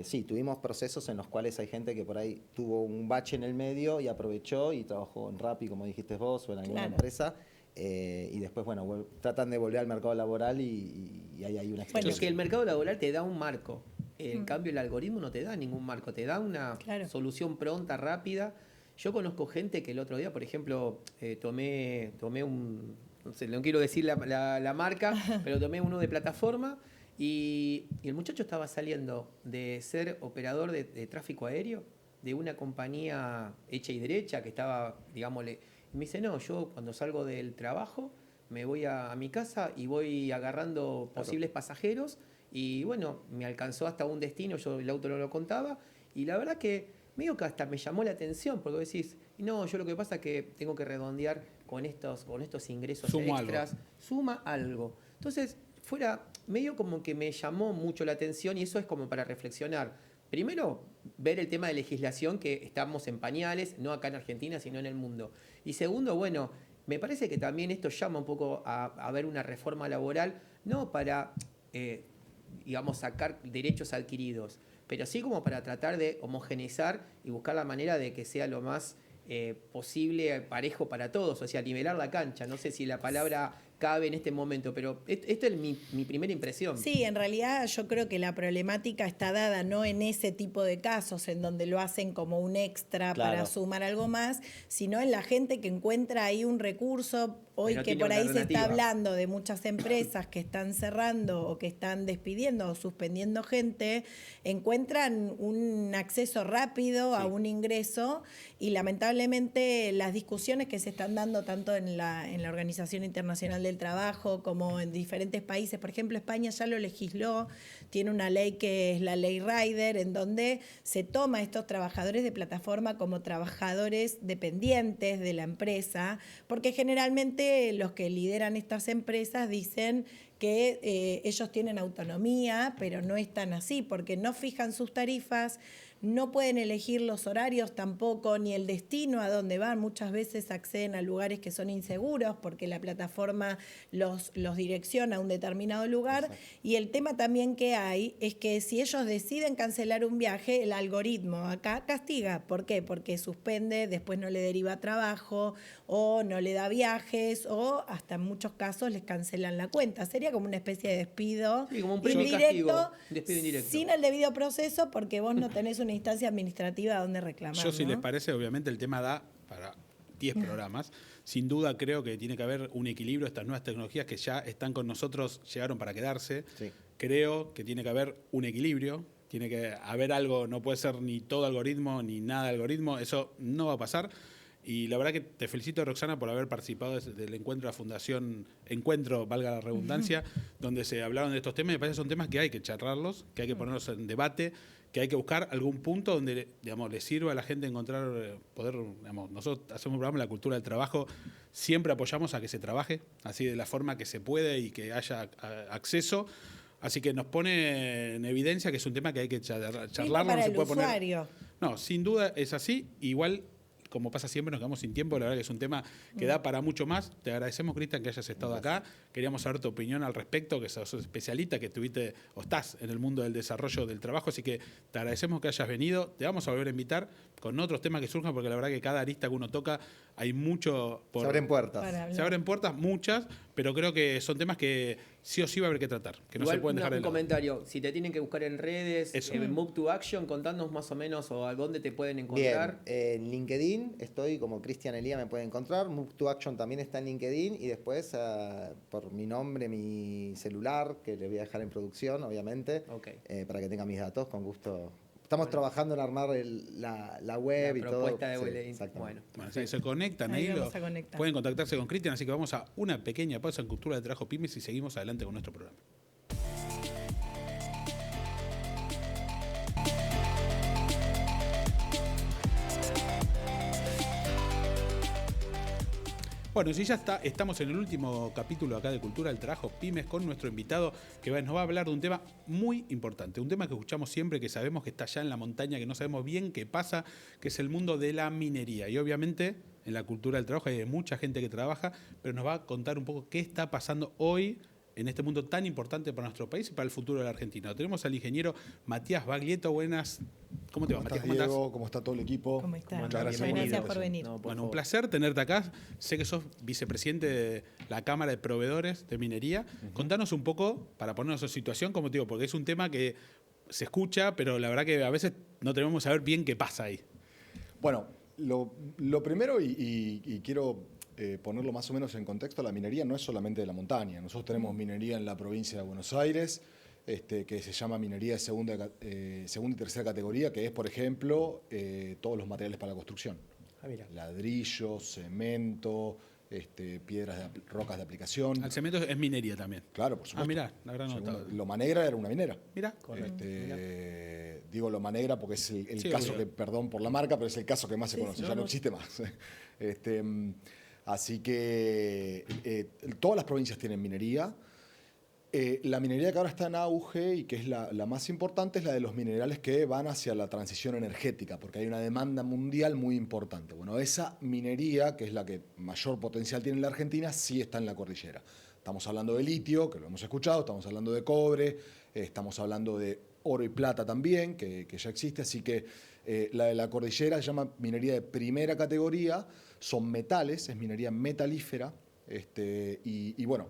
Sí, tuvimos procesos en los cuales hay gente que por ahí tuvo un bache en el medio y aprovechó y trabajó en Rappi, como dijiste vos, o en alguna empresa. Y después, bueno, tratan de volver al mercado laboral y ahí hay una experiencia. Bueno, es que el mercado laboral te da un marco. En cambio, el algoritmo no te da ningún marco, te da una solución pronta, rápida. Yo conozco gente que el otro día, por ejemplo, tomé un, no sé, no quiero decir la marca, pero tomé uno de plataforma y el muchacho estaba saliendo de ser operador de tráfico aéreo de una compañía hecha y derecha que estaba, digámosle, y me dice, no, yo cuando salgo del trabajo me voy a mi casa y voy agarrando posibles pasajeros y bueno, me alcanzó hasta un destino, yo el auto no lo contaba y la verdad que medio que hasta me llamó la atención porque decís, no, yo lo que pasa es que tengo que redondear con estos ingresos extras, suma algo. Entonces, fuera medio como que me llamó mucho la atención y eso es como para reflexionar. Primero, ver el tema de legislación que estamos en pañales, no acá en Argentina, sino en el mundo. Y segundo, bueno, me parece que también esto llama un poco a ver una reforma laboral, no para, digamos, sacar derechos adquiridos, pero sí como para tratar de homogeneizar y buscar la manera de que sea lo más posible, parejo para todos, o sea, nivelar la cancha. No sé si la palabra cabe en este momento, pero esto es mi primera impresión. Sí, en realidad yo creo que la problemática está dada no en ese tipo de casos en donde lo hacen como un extra Claro. para sumar algo más, sino en la gente que encuentra ahí un recurso. Hoy Pero que tiene por una ahí se está alternativa. hablando de muchas empresas que están cerrando o que están despidiendo o suspendiendo gente, encuentran un acceso rápido a un ingreso y lamentablemente las discusiones que se están dando tanto en la Organización Internacional del Trabajo como en diferentes países, por ejemplo España ya lo legisló, tiene una ley que es la ley Rider, en donde se toma a estos trabajadores de plataforma como trabajadores dependientes de la empresa, porque generalmente los que lideran estas empresas dicen que ellos tienen autonomía, pero no es tan así, porque no fijan sus tarifas, no pueden elegir los horarios tampoco, ni el destino a dónde van. Muchas veces acceden a lugares que son inseguros porque la plataforma los direcciona a un determinado lugar. Exacto. Y el tema también que hay es que si ellos deciden cancelar un viaje, el algoritmo acá castiga. ¿Por qué? Porque suspende, después no le deriva trabajo o no le da viajes o hasta en muchos casos les cancelan la cuenta. Sería como una especie de despido, sí, como un premio indirecto, castigo, despido indirecto, sin el debido proceso porque vos no tenés una instancia administrativa donde reclamar. Yo, si ¿no? les parece, obviamente el tema da para 10 programas. Sin duda creo que tiene que haber un equilibrio. Estas nuevas tecnologías que ya están con nosotros llegaron para quedarse. Sí. Creo que tiene que haber un equilibrio. Tiene que haber algo, no puede ser ni todo algoritmo ni nada de algoritmo. Eso no va a pasar. Y la verdad que te felicito, Roxana, por haber participado del encuentro de la Fundación Encuentro, valga la redundancia, donde se hablaron de estos temas. Me parece que son temas que hay que charlarlos, que hay que ponerlos en debate, que hay que buscar algún punto donde, digamos, le sirva a la gente encontrar, poder, digamos, nosotros hacemos un programa en la cultura del trabajo, siempre apoyamos a que se trabaje, así de la forma que se puede y que haya acceso. Así que nos pone en evidencia que es un tema que hay que charlarlo. Para no se el puede usuario. No, sin duda es así. Igual, como pasa siempre, nos quedamos sin tiempo. La verdad que es un tema que da para mucho más. Te agradecemos, Cristian, que hayas estado acá. Queríamos saber tu opinión al respecto, que sos especialista, que estuviste o estás en el mundo del desarrollo del trabajo. Así que te agradecemos que hayas venido. Te vamos a volver a invitar con otros temas que surjan, porque la verdad que cada arista que uno toca hay mucho por... Se abren puertas. Se abren puertas, muchas, pero creo que son temas que sí o sí va a haber que tratar, que no igual se pueden dejar de un lado. comentario, si te tienen que buscar en redes, Move to Action, contanos más o menos o a dónde te pueden encontrar. Bien, en LinkedIn estoy como Cristian Elía, me pueden encontrar. Move to Action también está en LinkedIn y después por mi nombre, mi celular, que le voy a dejar en producción, obviamente, para que tenga mis datos, con gusto. Estamos trabajando en armar la web y todo. La propuesta de Bueno, si se conectan ahí pueden contactarse con Cristian, así que vamos a una pequeña pausa en Cultura de Trabajo Pymes y seguimos adelante con nuestro programa. Bueno, si ya estamos en el último capítulo acá de Cultura del Trabajo Pymes con nuestro invitado que nos va a hablar de un tema muy importante, un tema que escuchamos siempre, que sabemos que está allá en la montaña, que no sabemos bien qué pasa, que es el mundo de la minería. Y obviamente en la cultura del trabajo hay mucha gente que trabaja, pero nos va a contar un poco qué está pasando hoy en este mundo tan importante para nuestro país y para el futuro de la Argentina. Tenemos al ingeniero Matías Baglietto. Buenas. ¿Cómo te va, Matías? ¿Cómo estás, Diego? ¿Cómo está todo el equipo? ¿Cómo estás? Muchas gracias por venir. No, bueno, un placer tenerte acá. Sé que sos vicepresidente de la Cámara de Proveedores de Minería. Contanos un poco, para ponernos en situación, como te digo, porque es un tema que se escucha, pero la verdad que a veces no tenemos que saber bien qué pasa ahí. Bueno, lo primero, y quiero ponerlo más o menos en contexto, la minería no es solamente de la montaña. Nosotros tenemos minería en la provincia de Buenos Aires, que se llama minería de segunda y tercera categoría, que es, por ejemplo, todos los materiales para la construcción. Ladrillo, cemento, rocas de aplicación. El cemento es minería también. Claro, por supuesto. Mirá, la gran nota. Loma Negra era una minera. Mirá. Digo Loma Negra porque es el caso obvio. que, perdón por la marca, pero es el caso que más se conoce, ya no existe más. Así que todas las provincias tienen minería. La minería que ahora está en auge y que es la más importante es la de los minerales que van hacia la transición energética, porque hay una demanda mundial muy importante. Bueno, esa minería, que es la que mayor potencial tiene en la Argentina, sí está en la cordillera. Estamos hablando de litio, que lo hemos escuchado, estamos hablando de cobre, estamos hablando de oro y plata también, que ya existe, así que la de la cordillera se llama minería de primera categoría, son metales, es minería metalífera, Y bueno,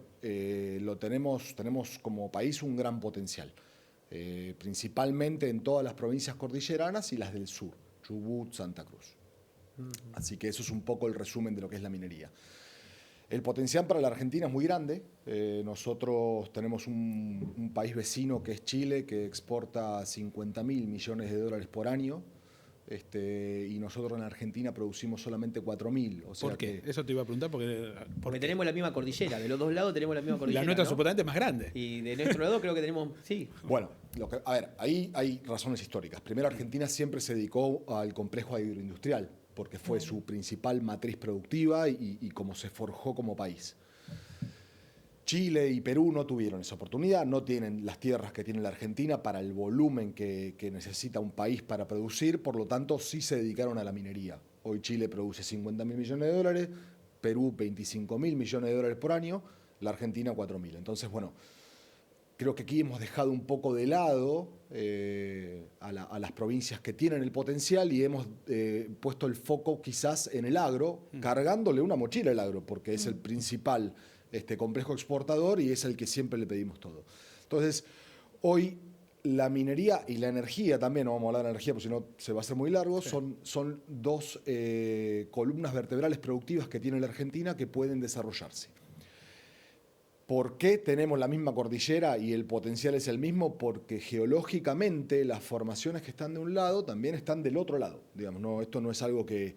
tenemos como país un gran potencial, principalmente en todas las provincias cordilleranas y las del sur, Chubut, Santa Cruz. Así que eso es un poco el resumen de lo que es la minería. El potencial para la Argentina es muy grande. Nosotros tenemos un país vecino que es Chile, que exporta 50.000 millones de dólares por año. Y nosotros en la Argentina producimos solamente 4.000. O sea ¿Por qué? que Eso te iba a preguntar Porque tenemos la misma cordillera, de los dos lados tenemos la misma cordillera. la nuestra ¿no? supuestamente es más grande. Y de nuestro lado creo que tenemos, sí. Bueno, a ver, ahí hay razones históricas. Primero, Argentina siempre se dedicó al complejo agroindustrial, porque fue su principal matriz productiva y como se forjó como país. Chile y Perú no tuvieron esa oportunidad, no tienen las tierras que tiene la Argentina para el volumen que necesita un país para producir, por lo tanto sí se dedicaron a la minería. Hoy Chile produce 50.000 millones de dólares, Perú 25.000 millones de dólares por año, la Argentina 4.000. Entonces, bueno, creo que aquí hemos dejado un poco de lado a las provincias que tienen el potencial y hemos puesto el foco quizás en el agro, cargándole una mochila al agro, porque es el principal complejo exportador y es el que siempre le pedimos todo. Entonces, hoy la minería y la energía también, no vamos a hablar de energía porque si no se va a hacer muy largo, sí. son dos columnas vertebrales productivas que tiene la Argentina que pueden desarrollarse. ¿Por qué tenemos la misma cordillera y el potencial es el mismo? Porque geológicamente las formaciones que están de un lado también están del otro lado. Digamos, no, esto no es algo que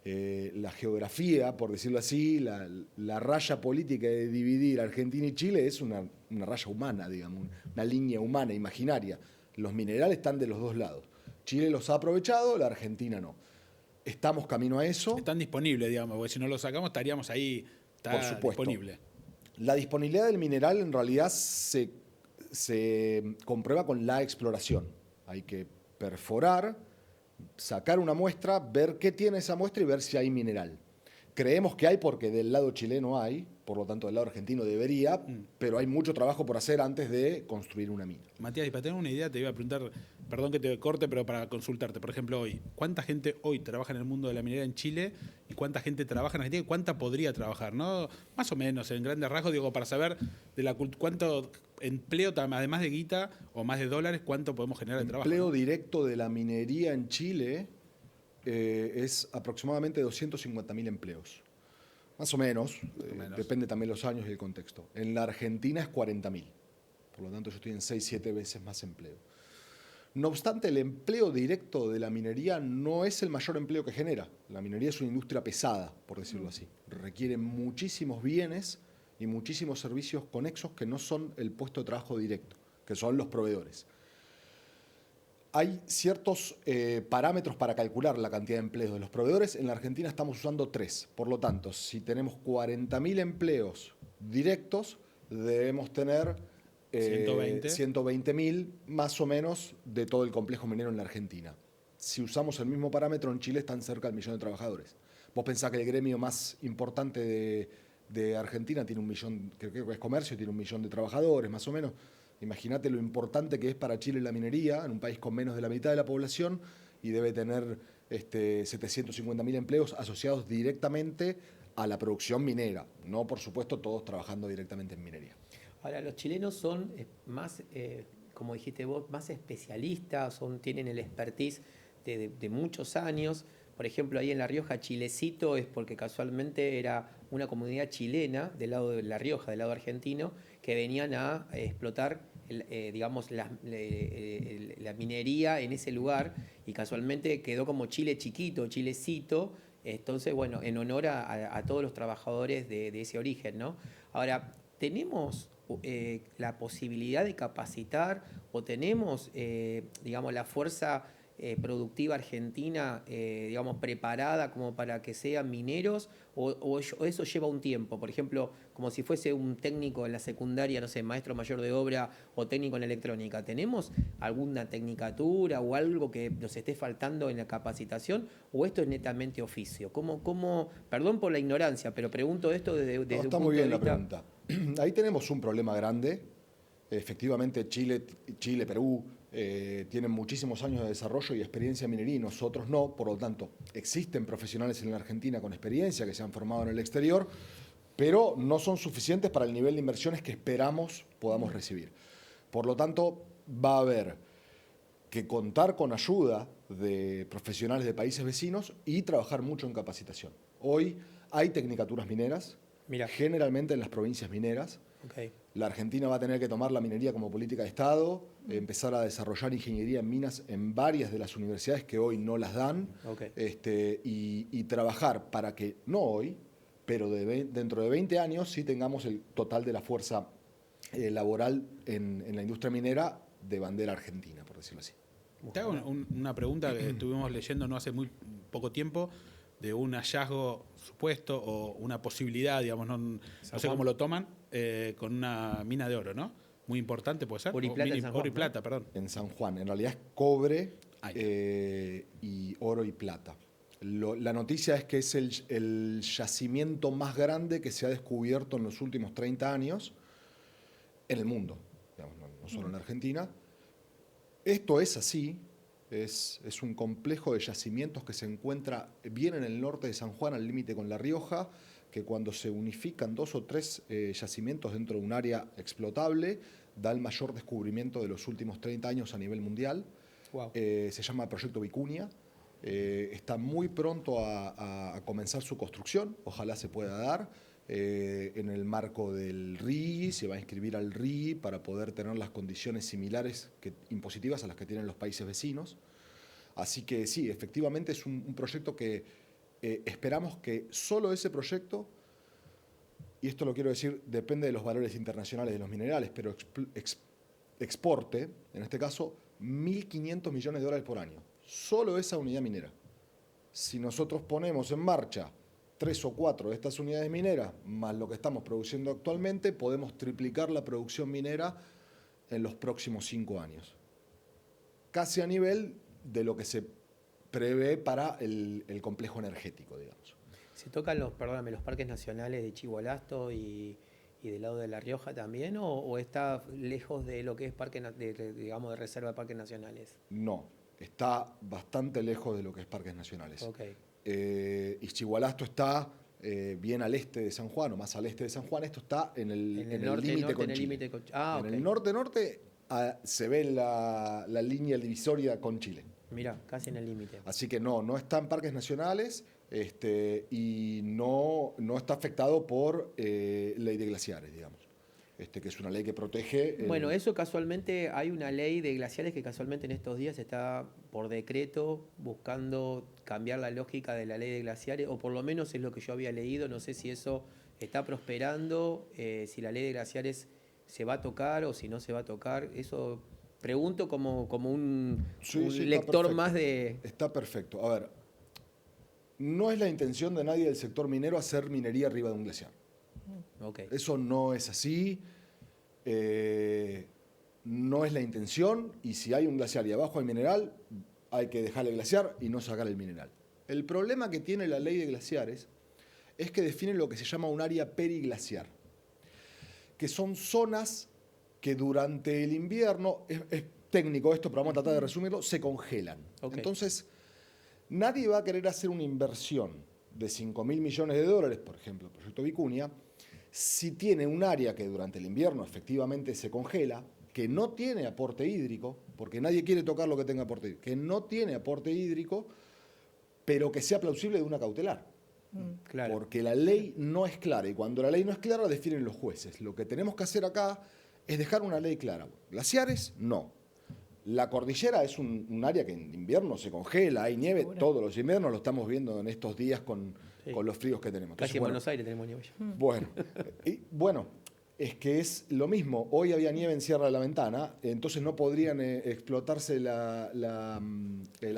la geografía, por decirlo así, la raya política de dividir Argentina y Chile es una raya humana, digamos, una línea humana, imaginaria. Los minerales están de los dos lados. Chile los ha aprovechado, la Argentina no. Estamos camino a eso. Están disponibles, digamos, porque si no lo sacamos estaríamos ahí, está por supuesto. disponible. La disponibilidad del mineral en realidad se comprueba con la exploración. Hay que perforar, sacar una muestra, ver qué tiene esa muestra y ver si hay mineral. Creemos que hay porque del lado chileno hay, por lo tanto del lado argentino debería, pero hay mucho trabajo por hacer antes de construir una mina. Matías, y para tener una idea te iba a preguntar, perdón que te corte, pero para consultarte, por ejemplo, hoy, ¿cuánta gente hoy trabaja en el mundo de la minería en Chile y cuánta gente trabaja en Argentina y cuánta podría trabajar? ¿No? Más o menos, en grandes rasgos, digo, para saber cuánto empleo, además de guita o más de dólares, cuánto podemos generar de trabajo. El empleo ¿no? directo de la minería en Chile es aproximadamente 250.000 empleos. Más o menos, depende también los años y el contexto. En la Argentina es 40.000, por lo tanto yo estoy en 6-7 veces más empleo. No obstante, el empleo directo de la minería no es el mayor empleo que genera. La minería es una industria pesada, por decirlo así. Requiere muchísimos bienes y muchísimos servicios conexos que no son el puesto de trabajo directo, que son los proveedores. Hay ciertos parámetros para calcular la cantidad de empleos de los proveedores. En la Argentina estamos usando 3. Por lo tanto, si tenemos 40.000 empleos directos, debemos tener 120.000 más o menos de todo el complejo minero en la Argentina. Si usamos el mismo parámetro, en Chile están cerca del 1.000.000 de trabajadores. Vos pensás que el gremio más importante de Argentina tiene 1.000.000, creo que es comercio, tiene 1.000.000 de trabajadores más o menos. Imagínate lo importante que es para Chile la minería, en un país con menos de la mitad de la población, y debe tener 750.000 empleos asociados directamente a la producción minera. No, por supuesto, todos trabajando directamente en minería. Ahora, los chilenos son más, como dijiste vos, más especialistas, tienen el expertise de muchos años. Por ejemplo, ahí en La Rioja, Chilecito es porque casualmente era una comunidad chilena del lado de La Rioja, del lado argentino, que venían a explotar digamos, la minería en ese lugar y casualmente quedó como Chile chiquito, Chilecito. Entonces, bueno, en honor a todos los trabajadores de ese origen, ¿no? Ahora, ¿tenemos la posibilidad de capacitar o tenemos, digamos, la fuerza productiva argentina, digamos, preparada como para que sean mineros o eso lleva un tiempo? Por ejemplo, como si fuese un técnico en la secundaria, no sé, maestro mayor de obra o técnico en electrónica. ¿Tenemos alguna tecnicatura o algo que nos esté faltando en la capacitación o esto es netamente oficio? ¿Cómo? Perdón por la ignorancia, pero pregunto esto desde un Está punto muy bien de la vista. pregunta. Ahí tenemos un problema grande. Efectivamente, Chile, Perú tienen muchísimos años de desarrollo y experiencia en minería y nosotros no. Por lo tanto, existen profesionales en la Argentina con experiencia que se han formado en el exterior, pero no son suficientes para el nivel de inversiones que esperamos podamos recibir. Por lo tanto, va a haber que contar con ayuda de profesionales de países vecinos y trabajar mucho en capacitación. Hoy hay tecnicaturas mineras, Mira. generalmente en las provincias mineras. Ok. La Argentina va a tener que tomar la minería como política de Estado, empezar a desarrollar ingeniería en minas en varias de las universidades que hoy no las dan, Ok. y trabajar para que, no hoy, pero dentro de 20 años sí tengamos el total de la fuerza laboral en la industria minera de bandera argentina, por decirlo así. Te hago una pregunta que estuvimos leyendo no hace muy poco tiempo de un hallazgo supuesto o una posibilidad, digamos, no sé cómo lo toman, con una mina de oro, ¿no? Muy importante, ¿puede ser? Oro y plata en San Juan, Oro y ¿no? plata, perdón. En San Juan, en realidad es cobre Ahí y oro y plata. La noticia es que es el yacimiento más grande que se ha descubierto en los últimos 30 años en el mundo, digamos, no solo en Argentina. Esto es así, es un complejo de yacimientos que se encuentra bien en el norte de San Juan, al límite con La Rioja, que cuando se unifican 2 o 3 yacimientos dentro de un área explotable, da el mayor descubrimiento de los últimos 30 años a nivel mundial. Wow. Se llama Proyecto Vicuña. Está muy pronto a comenzar su construcción, ojalá se pueda dar. En el marco del RI, se va a inscribir al RI para poder tener las condiciones similares impositivas a las que tienen los países vecinos. Así que sí, efectivamente es un proyecto que esperamos que solo ese proyecto, y esto lo quiero decir, depende de los valores internacionales de los minerales, pero exporte, en este caso, 1.500 millones de dólares por año. Solo esa unidad minera. Si nosotros ponemos en marcha 3 o 4 de estas unidades mineras, más lo que estamos produciendo actualmente, podemos triplicar la producción minera en los próximos 5 años. Casi a nivel de lo que se prevé para el complejo energético, digamos. ¿Se tocan los parques nacionales de Chihualasto y del lado de La Rioja también? ¿O está lejos de lo que es digamos, de reserva de parques nacionales? No, está bastante lejos de lo que es parques nacionales. Okay. Ixchigualasto está bien al este de San Juan, o más al este de San Juan. Esto está en el límite con Chile. En el norte se ve la línea divisoria con Chile. Mira, casi en el límite. Así que no está en parques nacionales y no está afectado por ley de glaciares, digamos. Que es una ley que protege... Bueno, eso casualmente, hay una ley de glaciares que casualmente en estos días está por decreto buscando cambiar la lógica de la ley de glaciares, o por lo menos es lo que yo había leído, no sé si eso está prosperando, si la ley de glaciares se va a tocar o si no se va a tocar. Eso pregunto como un lector más de... Está perfecto. A ver, no es la intención de nadie del sector minero hacer minería arriba de un glaciar. Okay. Eso no es así, no es la intención, y si hay un glaciar y abajo hay mineral, hay que dejar el glaciar y no sacar el mineral. El problema que tiene la ley de glaciares es que define lo que se llama un área periglaciar, que son zonas que durante el invierno, es técnico esto, pero vamos a tratar de resumirlo, se congelan. Okay. Entonces, nadie va a querer hacer una inversión de 5.000 millones de dólares, por ejemplo, el proyecto Vicuña, si tiene un área que durante el invierno efectivamente se congela, que no tiene aporte hídrico, porque nadie quiere tocar lo que tenga aporte hídrico, que no tiene aporte hídrico, pero que sea plausible de una cautelar. Claro. Porque la ley no es clara, y cuando la ley no es clara, la definen los jueces. Lo que tenemos que hacer acá es dejar una ley clara. Glaciares, no. La cordillera es un área que en invierno se congela, hay nieve, todos los inviernos lo estamos viendo en estos días con los fríos que tenemos. Casi en Buenos Aires tenemos nieve ya. Bueno, es que es lo mismo. Hoy había nieve en Sierra de la Ventana, entonces no podrían explotarse las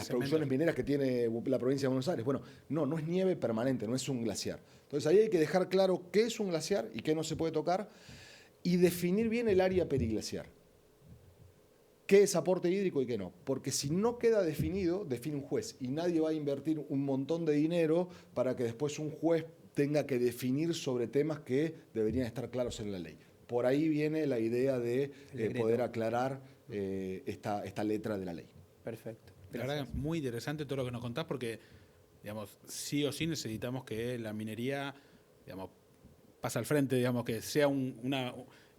producciones mineras que tiene la provincia de Buenos Aires. Bueno, no es nieve permanente, no es un glaciar. Entonces ahí hay que dejar claro qué es un glaciar y qué no se puede tocar y definir bien el área periglaciar. ¿Qué es aporte hídrico y qué no? Porque si no queda definido, define un juez y nadie va a invertir un montón de dinero para que después un juez tenga que definir sobre temas que deberían estar claros en la ley. Por ahí viene la idea de poder aclarar esta letra de la ley. Perfecto. La verdad que es muy interesante todo lo que nos contás porque, digamos, sí o sí necesitamos que la minería, digamos, pasa al frente, digamos, que sea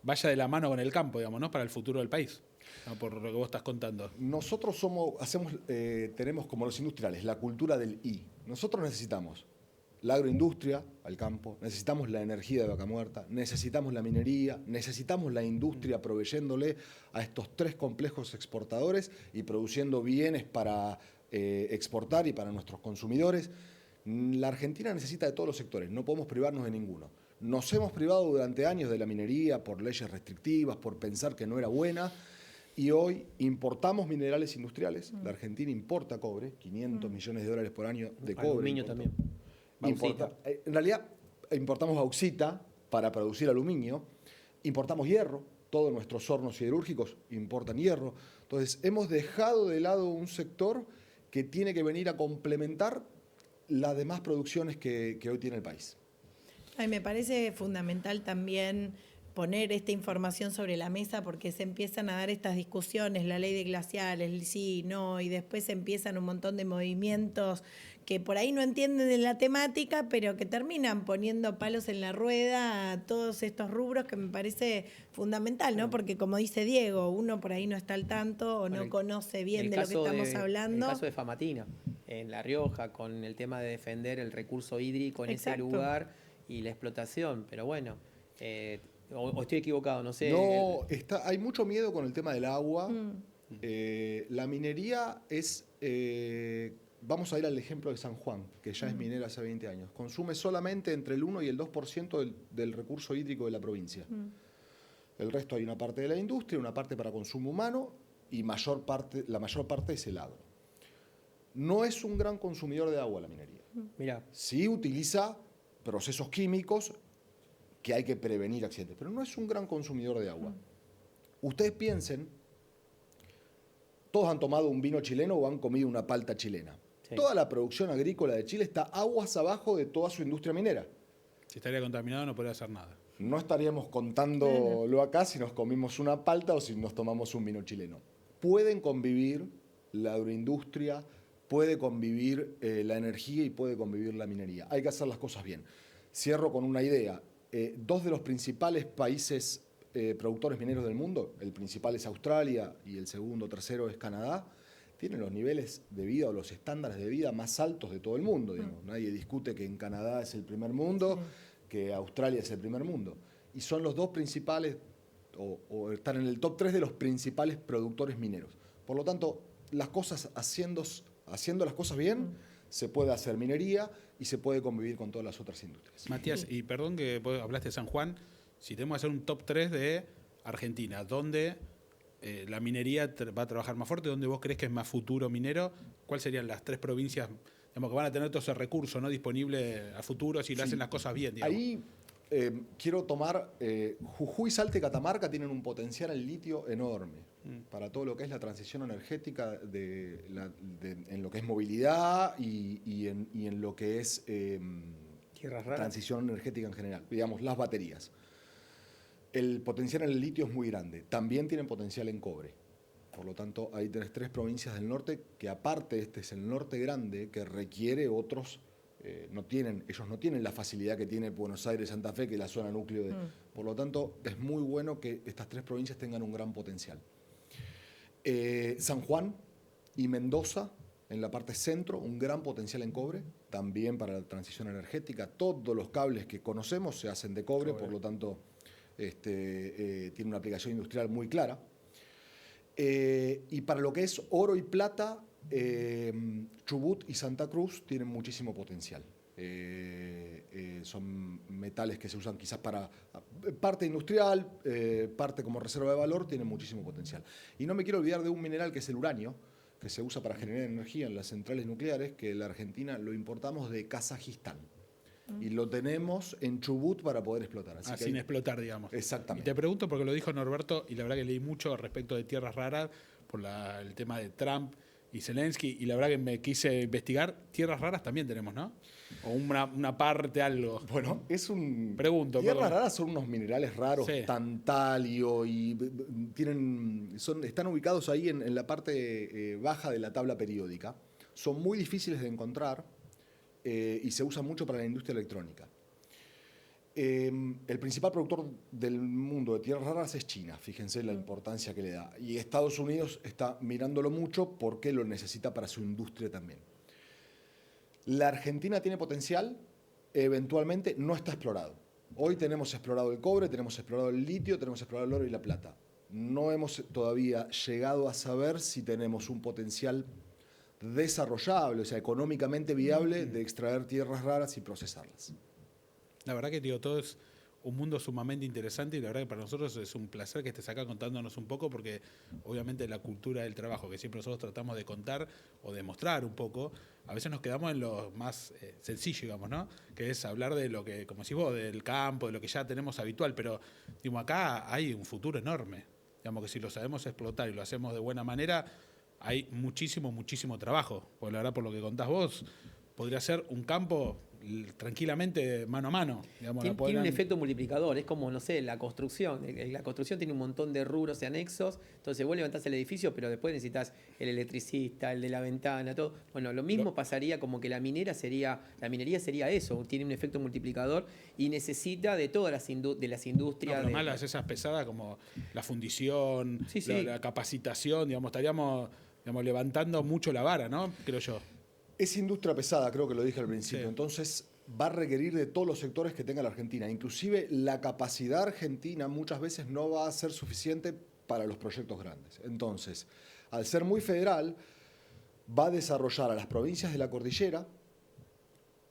vaya de la mano con el campo, digamos, ¿no? Para el futuro del país, ¿no? Por lo que vos estás contando. Nosotros tenemos como los industriales la cultura del I. Nosotros necesitamos la agroindustria al campo, necesitamos la energía de vaca muerta, necesitamos la minería, necesitamos la industria proveyéndole a estos 3 complejos exportadores y produciendo bienes para exportar y para nuestros consumidores. La Argentina necesita de todos los sectores, no podemos privarnos de ninguno. Nos hemos privado durante años de la minería por leyes restrictivas, por pensar que no era buena, y hoy importamos minerales industriales. La Argentina importa cobre, 500 millones de dólares por año de cobre. Aluminio también. En realidad importamos bauxita para producir aluminio, importamos hierro, todos nuestros hornos siderúrgicos importan hierro. Entonces hemos dejado de lado un sector que tiene que venir a complementar las demás producciones que hoy tiene el país. Ay, me parece fundamental también poner esta información sobre la mesa porque se empiezan a dar estas discusiones, la ley de glaciares, el sí, no, y después empiezan un montón de movimientos que por ahí no entienden de la temática, pero que terminan poniendo palos en la rueda a todos estos rubros que me parece fundamental, ¿no? Porque como dice Diego, uno por ahí no está al tanto o no conoce bien de lo que estamos hablando. El caso de Famatina, en La Rioja, con el tema de defender el recurso hídrico en ese Exacto. lugar y la explotación, pero bueno, o estoy equivocado, no sé. No, hay mucho miedo con el tema del agua. La minería es... vamos a ir al ejemplo de San Juan, que ya es minera hace 20 años. Consume solamente entre el 1 y el 2% del recurso hídrico de la provincia. El resto hay una parte de la industria, una parte para consumo humano y la mayor parte es el agro. No es un gran consumidor de agua la minería. Mirá. Sí utiliza procesos químicos que hay que prevenir accidentes, pero no es un gran consumidor de agua. Ustedes piensen, todos han tomado un vino chileno o han comido una palta chilena. Sí. Toda la producción agrícola de Chile está aguas abajo de toda su industria minera. Si estaría contaminado no podría hacer nada. No estaríamos contándolo acá si nos comimos una palta o si nos tomamos un vino chileno. Pueden convivir la agroindustria, puede convivir la energía y puede convivir la minería. Hay que hacer las cosas bien. Cierro con una idea. 2 de los principales países productores mineros del mundo, el principal es Australia y el segundo o tercero es Canadá, tienen los niveles de vida o los estándares de vida más altos de todo el mundo. Digamos. Nadie discute que en Canadá es el primer mundo, que Australia es el primer mundo. Y son los 2 principales, o están en el top 3 de los principales productores mineros. Por lo tanto, haciendo las cosas bien, se puede hacer minería y se puede convivir con todas las otras industrias. Matías, y perdón que vos hablaste de San Juan, si tenemos que hacer un top 3 de Argentina, ¿dónde la minería va a trabajar más fuerte? ¿Dónde vos crees que es más futuro minero? ¿Cuáles serían las 3 provincias, digamos, que van a tener todo ese recurso, ¿no?, disponible a futuro si lo hacen las cosas bien, digamos? Ahí quiero tomar, Jujuy, Salta y Catamarca tienen un potencial en litio enorme para todo lo que es la transición energética en lo que es movilidad y en lo que es Tierras raras. transición energética en general, digamos, las baterías. El potencial en el litio es muy grande. También tienen potencial en cobre. Por lo tanto, ahí tenés 3 provincias del norte que aparte este es el norte grande que requiere otros, ellos no tienen la facilidad que tiene Buenos Aires, Santa Fe, que es la zona núcleo de... Por lo tanto, es muy bueno que estas 3 provincias tengan un gran potencial. San Juan y Mendoza, en la parte centro, un gran potencial en cobre, también para la transición energética. Todos los cables que conocemos se hacen de cobre, por lo tanto, tiene una aplicación industrial muy clara. Y para lo que es oro y plata, Chubut y Santa Cruz tienen muchísimo potencial. Son metales que se usan quizás para parte industrial, parte como reserva de valor, tienen muchísimo potencial. Y no me quiero olvidar de un mineral que es el uranio, que se usa para generar energía en las centrales nucleares, que la Argentina lo importamos de Kazajistán. Y lo tenemos en Chubut para poder explotar. Así que sin explotar, digamos. Exactamente. Y te pregunto porque lo dijo Norberto, y la verdad que leí mucho respecto de tierras raras, por el tema de Trump y Zelensky, y la verdad que me quise investigar. Tierras raras también tenemos, ¿no? O una parte, algo. Bueno, es un... Pregunto. Tierras raras son unos minerales raros, Sí. tantalio, y están ubicados ahí en la parte baja de la tabla periódica. Son muy difíciles de encontrar y se usan mucho para la industria electrónica. El principal productor del mundo de tierras raras es China, fíjense la importancia que le da. Y Estados Unidos está mirándolo mucho porque lo necesita para su industria también. La Argentina tiene potencial, eventualmente no está explorado. Hoy tenemos explorado el cobre, tenemos explorado el litio, tenemos explorado el oro y la plata. No hemos todavía llegado a saber si tenemos un potencial desarrollable, o sea, económicamente viable de extraer tierras raras y procesarlas. La verdad que digo, todo es un mundo sumamente interesante y la verdad que para nosotros es un placer que estés acá contándonos un poco porque obviamente la cultura del trabajo que siempre nosotros tratamos de contar o de mostrar un poco, a veces nos quedamos en lo más sencillo, digamos, ¿no? Que es hablar de lo que, como decís vos, del campo, de lo que ya tenemos habitual, pero digo, acá hay un futuro enorme. Digamos que si lo sabemos explotar y lo hacemos de buena manera, hay muchísimo, muchísimo trabajo. Porque la verdad, por lo que contás vos, podría ser un campo tranquilamente mano a mano. Digamos, Tiene un efecto multiplicador, es como, no sé, la construcción. La construcción tiene un montón de rubros y anexos, entonces vos levantás el edificio, pero después necesitas el electricista, el de la ventana, todo. Bueno, lo mismo pasaría como que la minería sería eso, tiene un efecto multiplicador y necesita de todas las industrias. No, pero malas esas pesadas como la fundición, Sí, sí. La capacitación, digamos, estaríamos levantando mucho la vara, ¿no? Creo yo. Es industria pesada, creo que lo dije al principio, Sí. entonces va a requerir de todos los sectores que tenga la Argentina. Inclusive la capacidad argentina muchas veces no va a ser suficiente para los proyectos grandes. Entonces, al ser muy federal, va a desarrollar a las provincias de la cordillera,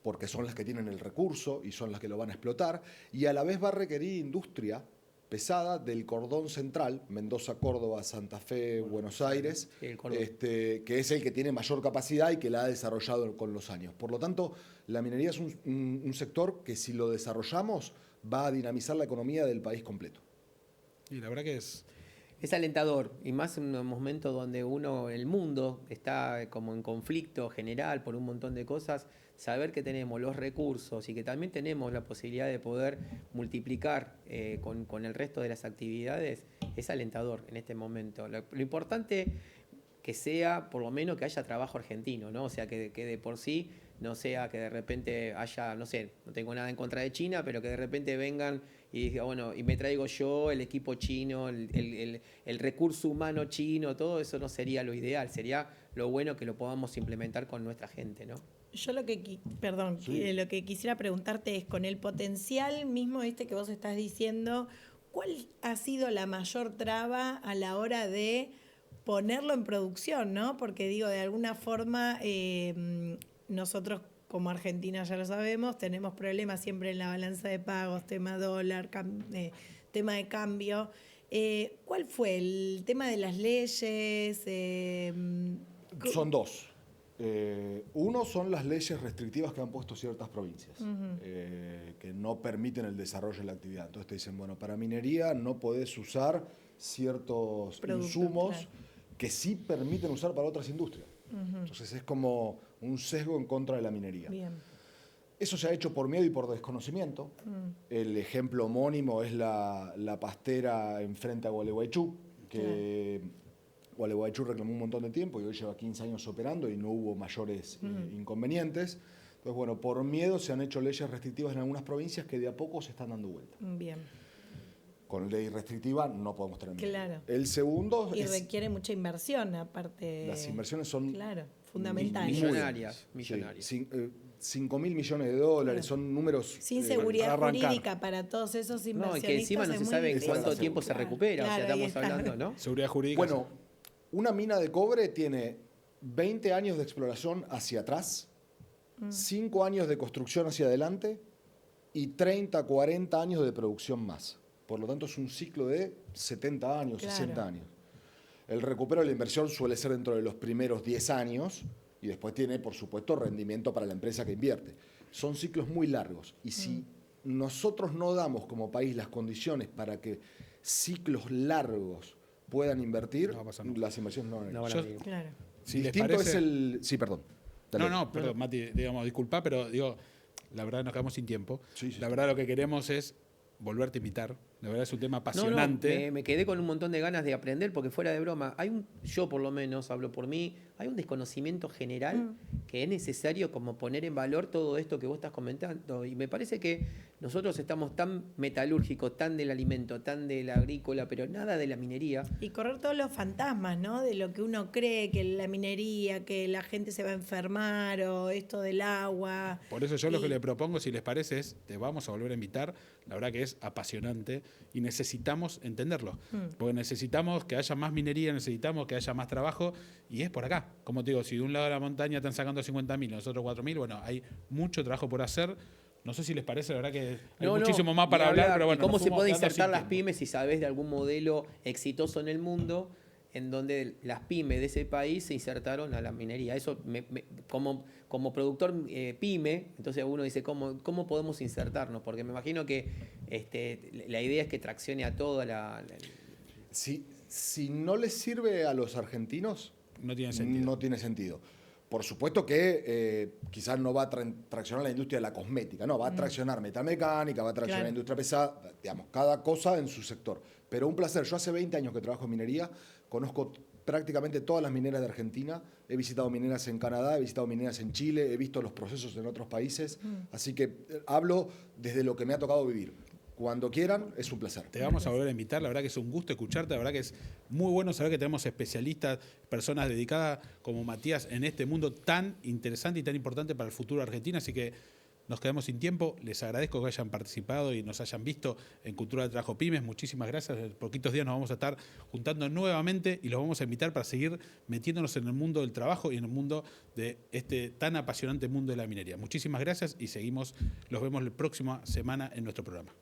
porque son las que tienen el recurso y son las que lo van a explotar, y a la vez va a requerir industria pesada del cordón central, Mendoza, Córdoba, Santa Fe, Buenos Aires, Sí, el cordón. que es el que tiene mayor capacidad y que la ha desarrollado con los años. Por lo tanto, la minería es un sector que si lo desarrollamos va a dinamizar la economía del país completo. Y la verdad que es... Es alentador, y más en un momento donde el mundo está como en conflicto general por un montón de cosas, saber que tenemos los recursos y que también tenemos la posibilidad de poder multiplicar con el resto de las actividades es alentador en este momento. Lo importante que sea, por lo menos, que haya trabajo argentino, ¿no? O sea, que de por sí no sea que de repente haya, no sé, no tengo nada en contra de China, pero que de repente vengan y digan, bueno, y me traigo yo el equipo chino, el recurso humano chino, todo eso no sería lo ideal, sería lo bueno que lo podamos implementar con nuestra gente, ¿no? Yo lo que, Sí. lo que quisiera preguntarte es, con el potencial mismo que vos estás diciendo, ¿cuál ha sido la mayor traba a la hora de ponerlo en producción, ¿no? Porque digo, de alguna forma, nosotros como Argentina ya lo sabemos, tenemos problemas siempre en la balanza de pagos, tema dólar, tema de cambio. ¿Cuál fue el tema de las leyes? Son dos. Uno son las leyes restrictivas que han puesto ciertas provincias, que no permiten el desarrollo de la actividad. Entonces te dicen, bueno, para minería no podés usar ciertos Productos, insumos claro. que sí permiten usar para otras industrias. Entonces es como un sesgo en contra de la minería. Bien. Eso se ha hecho por miedo y por desconocimiento. El ejemplo homónimo es la pastera enfrente a Gualeguaychú, que Gualeguaychú reclamó un montón de tiempo y hoy lleva 15 años operando y no hubo mayores inconvenientes. Entonces, bueno, por miedo se han hecho leyes restrictivas en algunas provincias que de a poco se están dando vuelta. Bien. Con ley restrictiva no podemos tener miedo. Claro. El segundo Y es... requiere mucha inversión, aparte. Las inversiones son... Claro, fundamentales. Millonarias. Sí, 5.000 millones de dólares, son números... Sin para seguridad arrancar. jurídica para todos esos No, y inversionistas. que encima no es se muy sabe difícil. cuánto tiempo se recupera, o sea, Claro, ahí estamos está. hablando, ¿no? Seguridad jurídica. Bueno, una mina de cobre tiene 20 años de exploración hacia atrás, 5 años de construcción hacia adelante y 30, 40 años de producción más. Por lo tanto, es un ciclo de 70 años, Claro. 60 años. El recupero de la inversión suele ser dentro de los primeros 10 años y después tiene, por supuesto, rendimiento para la empresa que invierte. Son ciclos muy largos y si nosotros no damos como país las condiciones para que ciclos largos puedan invertir, No va a pasar nunca. las inversiones no van a ir. No van a Yo- venir. Claro. Si les Distinto parece- es el... Sí, perdón. Dale. No, perdón, Mati, digamos, disculpa, pero digo, la verdad nos quedamos sin tiempo. Sí, sí. La verdad lo que queremos es volverte a invitar La verdad es un tema No, apasionante. me quedé con un montón de ganas de aprender, porque fuera de broma, yo por lo menos hablo por mí, hay un desconocimiento general que es necesario como poner en valor todo esto que vos estás comentando. Y me parece que nosotros estamos tan metalúrgicos, tan del alimento, tan del agrícola, pero nada de la minería. Y correr todos los fantasmas, ¿no? De lo que uno cree, que la minería, que la gente se va a enfermar o esto del agua. Por eso yo lo que le propongo, si les parece, es te vamos a volver a invitar. La verdad que es apasionante y necesitamos entenderlo. Porque necesitamos que haya más minería, necesitamos que haya más trabajo y es por acá. Como te digo, si de un lado de la montaña están sacando 50.000, nosotros 4.000, bueno, hay mucho trabajo por hacer. No sé si les parece, la verdad que hay muchísimo más para ni hablar, pero ¿Y bueno. cómo nos se fuimos puede quedando insertar sin las tiempo. pymes si sabes de algún modelo exitoso en el mundo en donde las pymes de ese país se insertaron a la minería? Eso, como productor pyme, entonces uno dice, ¿cómo podemos insertarnos? Porque me imagino que la idea es que traccione a toda Si no les sirve a los argentinos, No tiene sentido. no tiene sentido. Por supuesto que quizás no va a traccionar la industria de la cosmética, no, va a traccionar metalmecánica, va a traccionar la Claro. industria pesada, digamos, cada cosa en su sector. Pero un placer, yo hace 20 años que trabajo en minería, conozco prácticamente todas las mineras de Argentina, he visitado mineras en Canadá, he visitado mineras en Chile, he visto los procesos en otros países, así que hablo desde lo que me ha tocado vivir. Cuando quieran, es un placer. Te vamos a volver a invitar, la verdad que es un gusto escucharte, la verdad que es muy bueno saber que tenemos especialistas, personas dedicadas como Matías en este mundo tan interesante y tan importante para el futuro de Argentina, así que nos quedamos sin tiempo, les agradezco que hayan participado y nos hayan visto en Cultura de Trabajo Pymes, muchísimas gracias, en poquitos días nos vamos a estar juntando nuevamente y los vamos a invitar para seguir metiéndonos en el mundo del trabajo y en el mundo de este tan apasionante mundo de la minería. Muchísimas gracias y los vemos la próxima semana en nuestro programa.